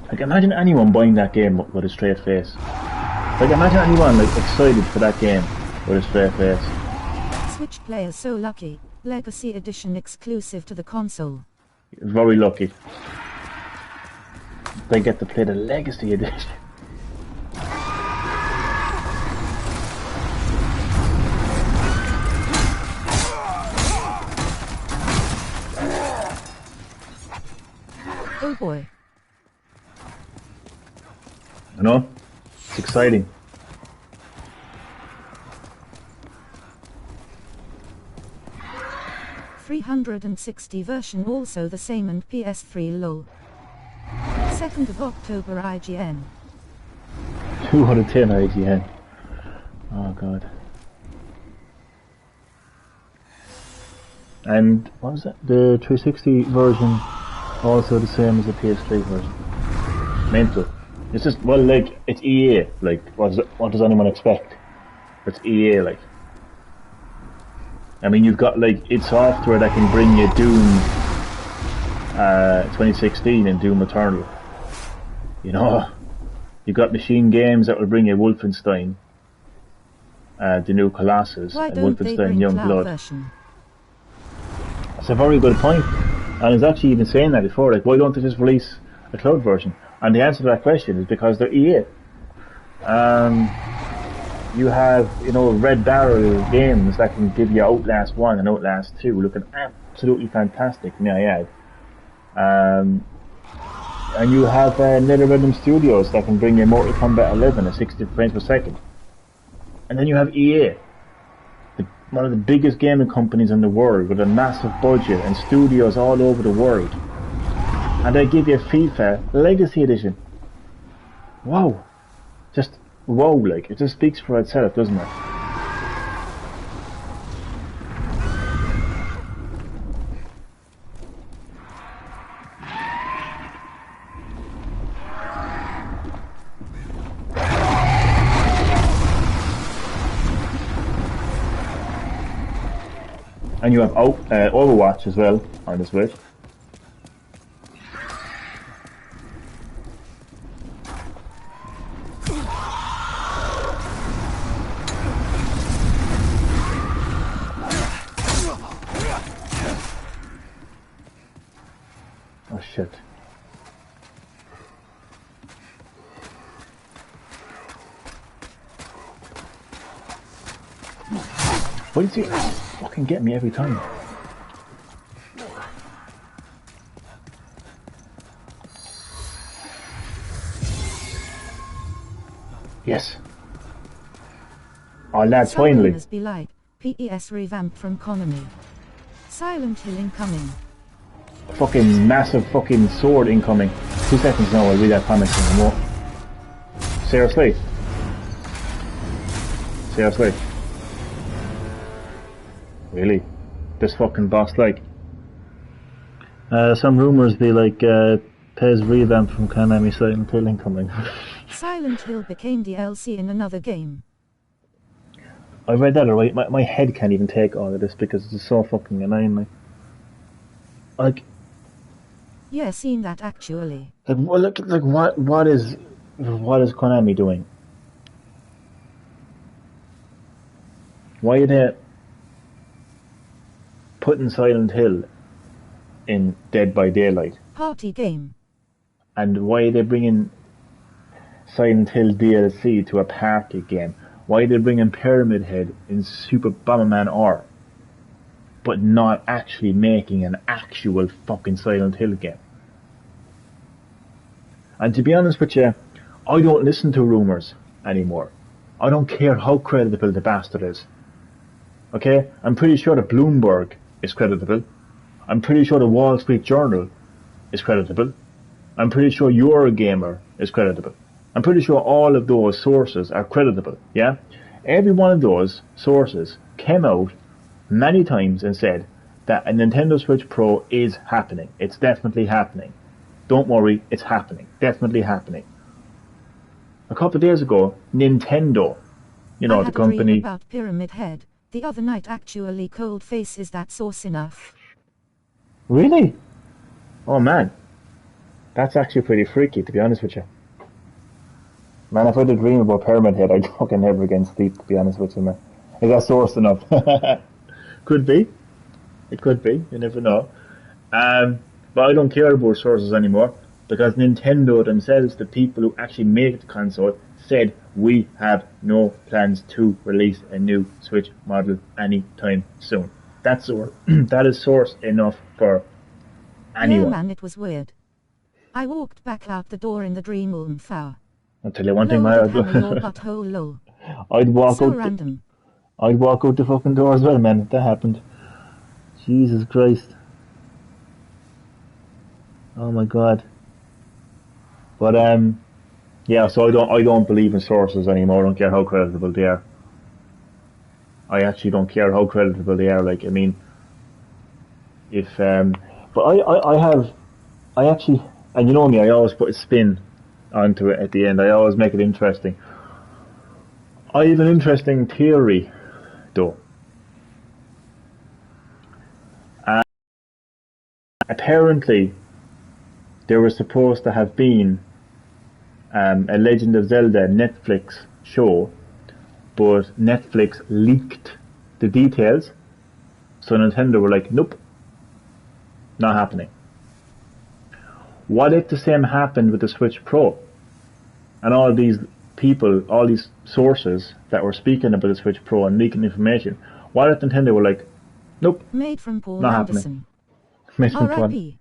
Like, imagine anyone buying that game with a straight face. Like, imagine anyone like excited for that game with a straight face. Switch players so lucky. Legacy Edition exclusive to the console. Very lucky. They get to play the Legacy Edition. Oh boy. You know? It's exciting. .360 version also the same and PS3 lol. 2nd of October IGN. 2 out of 10 IGN. Oh god. And what was that? The 360 version also the same as the PS3 version. Mental. It's just, well, like, it's EA. Like, what does anyone expect? It's EA, like. I mean, you've got, like, id Software that can bring you Doom 2016 and Doom Eternal. You know? You've got Machine Games that will bring you Wolfenstein, the new Colossus, Why and don't they Wolfenstein bring Youngblood. version? That's a very good point. And I was actually even saying that before, like, why don't they just release a cloud version? And the answer to that question is because they're EA. You have, Red Barrel games that can give you Outlast 1 and Outlast 2 looking absolutely fantastic, may I add. And you have NetherRealm Studios that can bring you Mortal Kombat 11 at 60 frames per second. And then you have EA, one of the biggest gaming companies in the world with a massive budget and studios all over the world. And they give you FIFA Legacy Edition. Wow. Just wow, like, it just speaks for itself, doesn't it? And you have Overwatch as well on the Switch. Oh shit. Why does he fucking get me every time? Yes. Oh lads, finally. Must be like PES revamp from Konami. Silent Hill incoming. Fucking massive fucking sword incoming. 2 seconds now, I'll read that comment anymore. Seriously? Seriously? Really? This fucking boss like? Some rumours be like PES revamp from Konami Silent Hill incoming. Silent Hill became DLC in another game. I read that alright. My head can't even take all of this because it's so fucking annoying. Like Yeah, seen that actually. What is Konami doing? Why are they putting Silent Hill in Dead by Daylight? Party game. And why are they bringing Silent Hill DLC to a party game? Why are they bringing Pyramid Head in Super Bomberman R, but not actually making an actual fucking Silent Hill game? And to be honest with you, I don't listen to rumours anymore. I don't care how credible the bastard is. Okay? I'm pretty sure that Bloomberg is creditable. I'm pretty sure the Wall Street Journal is creditable. I'm pretty sure Eurogamer is creditable. I'm pretty sure all of those sources are creditable, yeah? Every one of those sources came out many times and said that a Nintendo Switch Pro is happening. It's definitely happening. Don't worry, it's happening. Definitely happening. A couple of days ago, Nintendo, I the company... a dream about Pyramid Head the other night actually. Cold face, is that source enough? Really? Oh man. That's actually pretty freaky, to be honest with you. Man, if I had a dream about Pyramid Head, I'd fucking never again sleep, to be honest with you, man. Is that sourced enough? Could be. It could be. You never know. But I don't care about sources anymore, because Nintendo themselves, the people who actually make the console, said we have no plans to release a new Switch model anytime soon. That is source enough for anyone. Yeah, man, it was weird. I walked back out the door in the dream hour. I'll tell you one thing, man. I'd walk so out. Random. I'd walk out the fucking door as well, man, if that happened. Jesus Christ. Oh my God. But yeah, so I don't believe in sources anymore. I don't care how credible they are. I actually don't care how credible they are. Like, I mean, if but I actually, and you know me, I always put a spin onto it at the end. I always make it interesting. I have an interesting theory, though. Apparently, there was supposed to have been a Legend of Zelda Netflix show, but Netflix leaked the details, so Nintendo were like, nope, not happening. What if the same happened with the Switch Pro? And all these people, all these sources that were speaking about the Switch Pro and leaking information, what if Nintendo were like, nope, Made from Paul not Anderson. happening.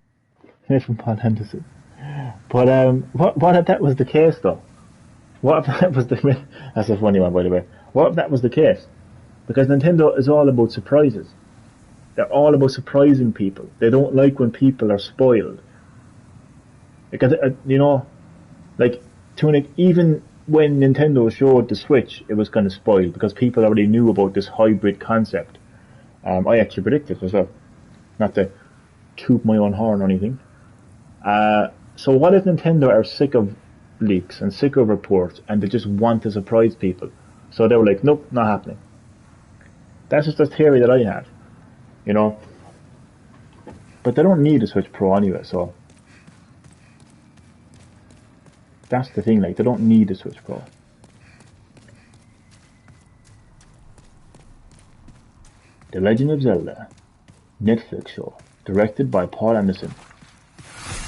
Made from Paul Henderson. But what if that was the case though? What if that was the... That's a funny one, by the way. What if that was the case? Because Nintendo is all about surprises. They're all about surprising people. They don't like when people are spoiled. Because, even when Nintendo showed the Switch, it was kind of spoiled because people already knew about this hybrid concept. I actually predicted it as well. Not to toot my own horn or anything. So what if Nintendo are sick of leaks and sick of reports and they just want to surprise people? So they were like, nope, not happening. That's just a theory that I have, But they don't need a Switch Pro anyway, so that's the thing, they don't need a Switch Pro. The Legend of Zelda Netflix show, directed by Paul Anderson.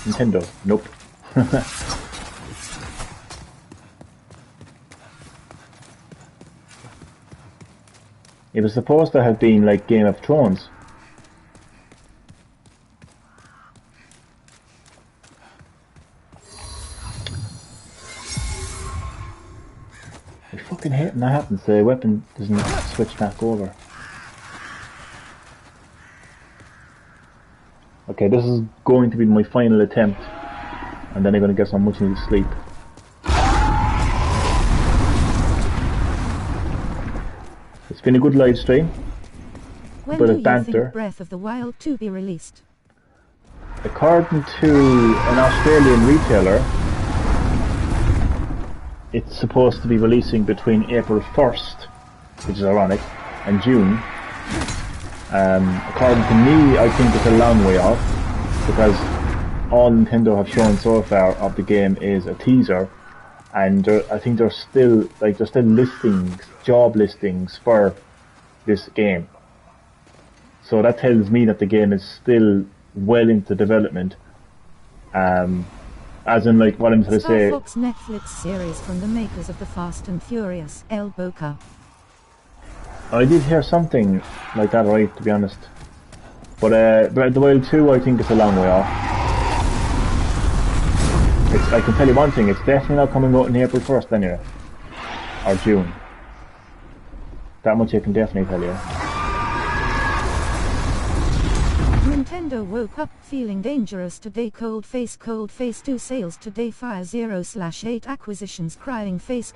Nintendo, nope. It was supposed to have been like Game of Thrones. I fucking hate when that happens. The weapon doesn't switch back over. Okay, this is going to be my final attempt, and then I'm going to get some much needed sleep. It's been a good live stream. When Bit do of you banter. think Breath of the Wild 2 be released? According to an Australian retailer, it's supposed to be releasing between April 1st, which is ironic, and June. According to me, I think it's a long way off, because all Nintendo have shown so far of the game is a teaser, and I think there's still listings, job listings for this game. So that tells me that the game is still well into development. As in, like, what I'm trying to say... Star Fox Netflix series from the makers of the Fast and Furious, El Boca. I did hear something like that, right, to be honest. But Breath of the Wild 2, I think it's a long way off. I can tell you one thing, it's definitely not coming out in April 1st anyway. Or June. That much I can definitely tell you. Nintendo woke up feeling dangerous today. Cold face 2 sales today. Fire 0/8 acquisitions. Crying face.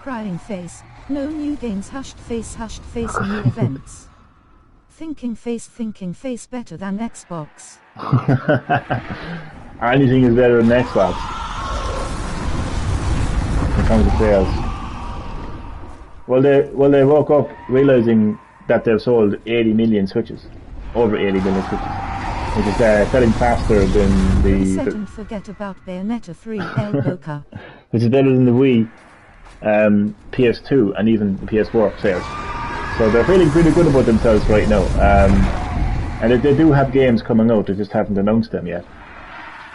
No new games. Hushed face new events. Thinking face better than Xbox. Anything is better than Xbox in terms of sales. Well, they woke up realizing that they've sold 80 million Switches, over 80 million Switches, which is selling faster than Reset and forget about Bayonetta 3 El Boca. which is better than the Wii, PS2, and even the PS4 sales. So they're feeling pretty good about themselves right now. And they do have games coming out, they just haven't announced them yet.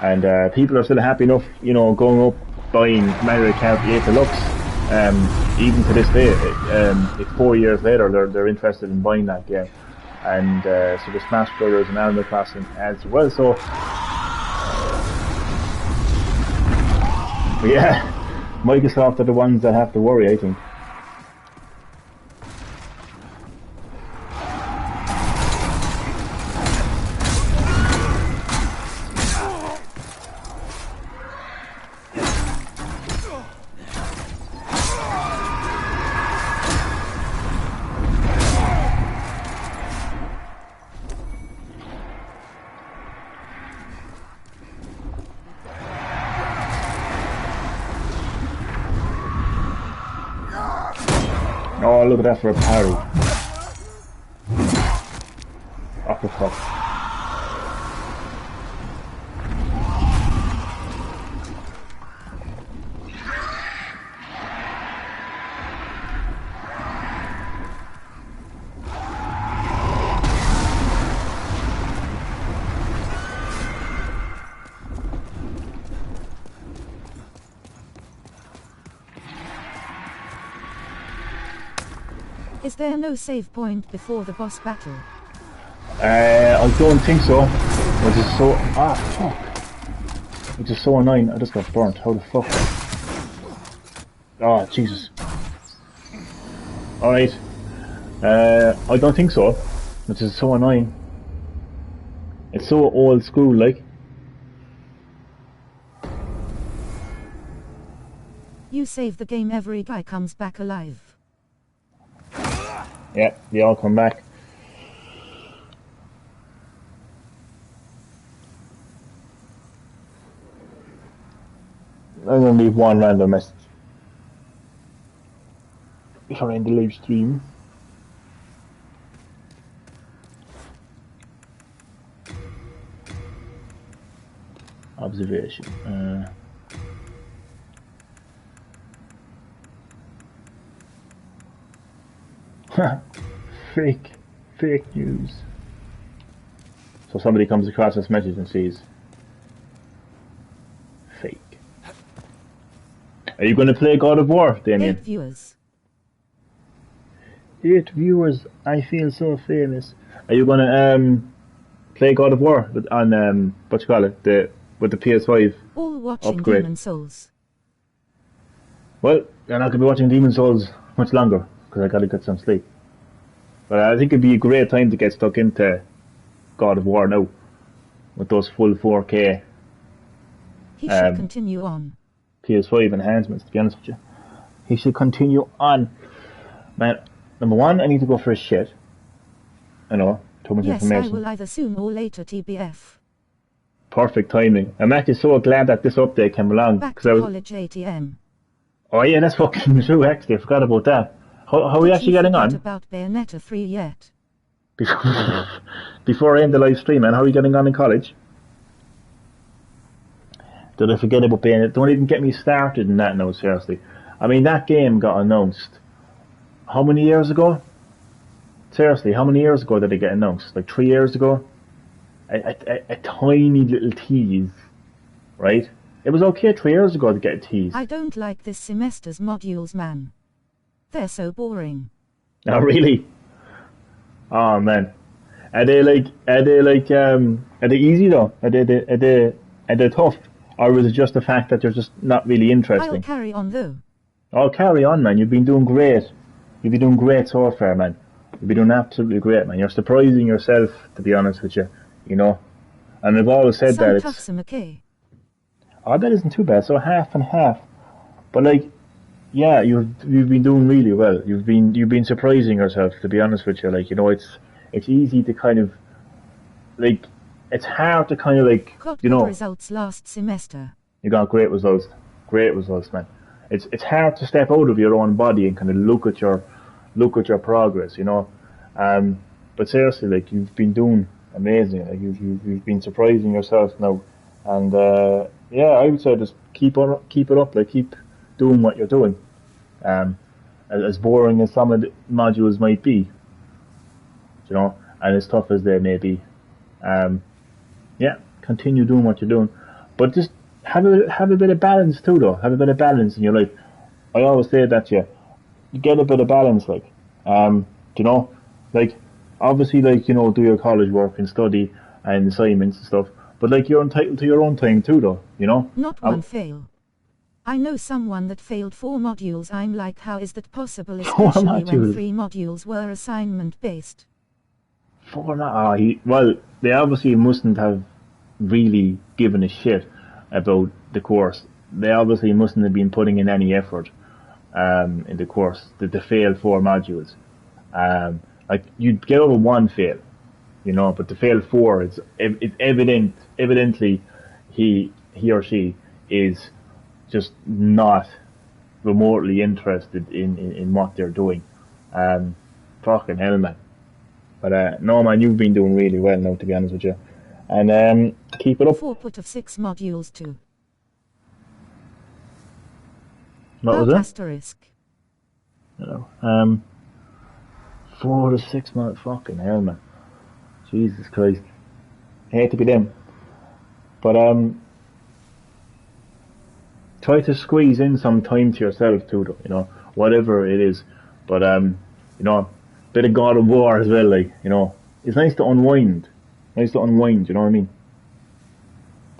And people are still happy enough, going up buying Mario Kart 8 Deluxe. Even to this day, 4 years later, they're interested in buying that game. And so the Smash Brothers and Animal Crossing as well. So yeah, Microsoft are the ones that have to worry, I think. Oh, look at that for a parry. Uppercut. Is there no save point before the boss battle? I don't think so. Which is so... fuck. Which is so annoying. I just got burnt. How the fuck? Oh, Jesus. Alright. I don't think so. Which is so annoying. It's so old school, like. You save the game, every guy comes back alive. Yeah, they all come back. I'm gonna leave one random message before I end the live stream. Observation. Fake news. So somebody comes across this message and sees fake. Are you going to play God of War, Damien? 8 viewers. 8 viewers. I feel so famous. Are you going to play God of War on what you call it, with the PS5 all watching upgrade? Demon Souls. Well, you're not going to be watching Demon Souls much longer because I got to get some sleep. But I think it'd be a great time to get stuck into God of War now with those full 4K. He should continue on. PS5 enhancements, to be honest with you. He should continue on. Man, number one, I need to go for a shit. I know, too much yes, information. I will either soon or later, TBF. Perfect timing. I'm actually so glad that this update came along. Back to college ATM. Oh yeah, that's fucking true, actually. I forgot about that. How are we actually getting on? Did you forget about Bayonetta 3 yet? Before I end the live stream, man, how are you getting on in college? Did I forget about Bayonetta? Don't even get me started in that now, seriously. I mean, that game got announced how many years ago? Seriously, how many years ago did it get announced? Like 3 years ago? A tiny little tease, right? It was okay 3 years ago to get a tease. I don't like this semester's modules, man. They're so boring. Oh, really? Oh, man. Are they easy though? Are they tough? Or was it just the fact that they're just not really interesting? I'll carry on though. Oh, carry on, man. You've been doing great. You've been doing great so far, man. You've been doing absolutely great, man. You're surprising yourself, to be honest with you. You know? And I've always said that it's... Oh, that isn't too bad. So half and half. But like, yeah, you've been doing really well. You've been surprising yourself, to be honest with you. Like, you know, it's easy to kind of, like, it's hard to kind of like, got you know. Results last semester. You got great results, man. It's hard to step out of your own body and kind of look at your progress, you know. But seriously, like, you've been doing amazing. Like, you've been surprising yourself now, and yeah, I would say just keep it up. Like, keep doing what you're doing. As boring as some of the modules might be, you know, and as tough as they may be, yeah, continue doing what you're doing, but just have a bit of balance too, though. Have a bit of balance in your life. I always say that to you. You get a bit of balance, like, you know, like, obviously, like, you know, do your college work and study and assignments and stuff, but like, you're entitled to your own time too, though, you know. Not one fail. I know someone that failed 4 modules. I'm like, how is that possible, especially when 3 modules were assignment based? 4 well, they obviously mustn't have really given a shit about the course. They obviously mustn't have been putting in any effort in the course to fail 4 modules. Like, you'd get over 1 fail, you know, but to fail 4, it's evidently he or she is just not remotely interested in what they're doing. Fucking hell, man. But no, man, you've been doing really well now, to be honest with you. And keep it up. 4 put of 6 modules too. What was it? Asterisk. You know, 4 to 6 months. Fucking hell, man. Jesus Christ. I hate to be them. But try to squeeze in some time to yourself too, though, you know, whatever it is. But you know, bit of God of War as well, like, you know. It's nice to unwind. Nice to unwind, you know what I mean?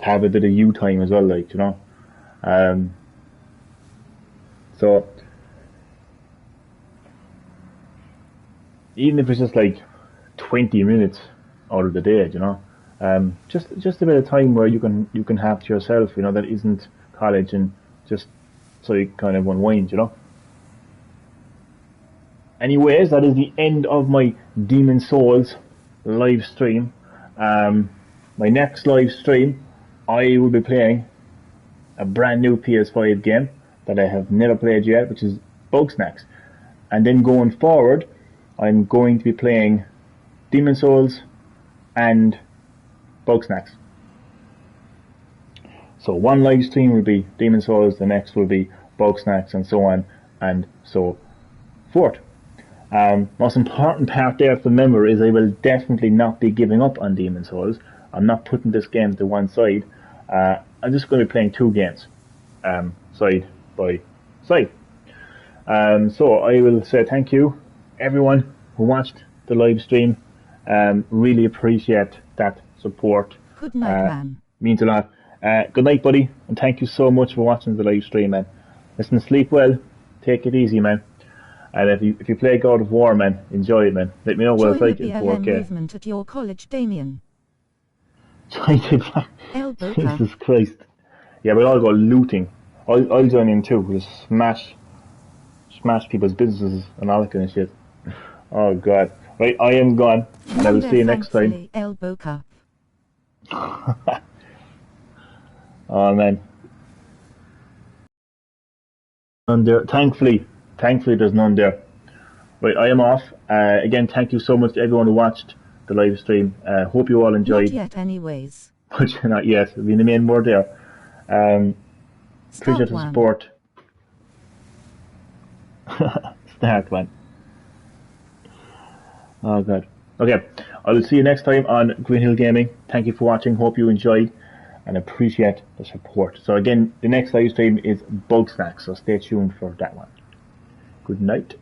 To have a bit of you time as well, like, you know. So, even if it's just like 20 minutes out of the day, you know, just a bit of time where you can have to yourself, you know, that isn't college, and just so you kind of unwind, you know. Anyways, that is the end of my Demon Souls live stream. My next live stream, I will be playing a brand new PS5 game that I have never played yet, which is Bugsnax. And then going forward, I'm going to be playing Demon Souls and Bugsnax. So one live stream will be Demon Souls, the next will be Bugsnax, and so on and so forth. Most important part there to remember is I will definitely not be giving up on Demon Souls. I'm not putting this game to one side. I'm just going to be playing two games, side by side. So I will say thank you, everyone who watched the live stream. Really appreciate that support. Good night, man. Means a lot. Good night, buddy, and thank you so much for watching the live stream, man. Listen, sleep well. Take it easy, man. And if you play God of War, man, enjoy it, man. Let me know what it's like in 4K. Movement at your college, Damien. Elbow Jesus Christ. Yeah, but I'll go looting. I'll join in too. We'll smash people's businesses and all that kind of shit. Oh God. Right, I am gone, and I will see you next time. Elbow cup. Oh man. And there, thankfully there's none there. Right, I am off. Again, thank you so much to everyone who watched the live stream. Hope you all enjoyed. Not yet, anyways. But not yet. It'll be the main word there. Appreciate the support. Start one. Oh God. Okay, I will see you next time on Green Hill Gaming. Thank you for watching. Hope you enjoyed and appreciate the support. So again, the next live stream is Bugsnax, so stay tuned for that one. Good night.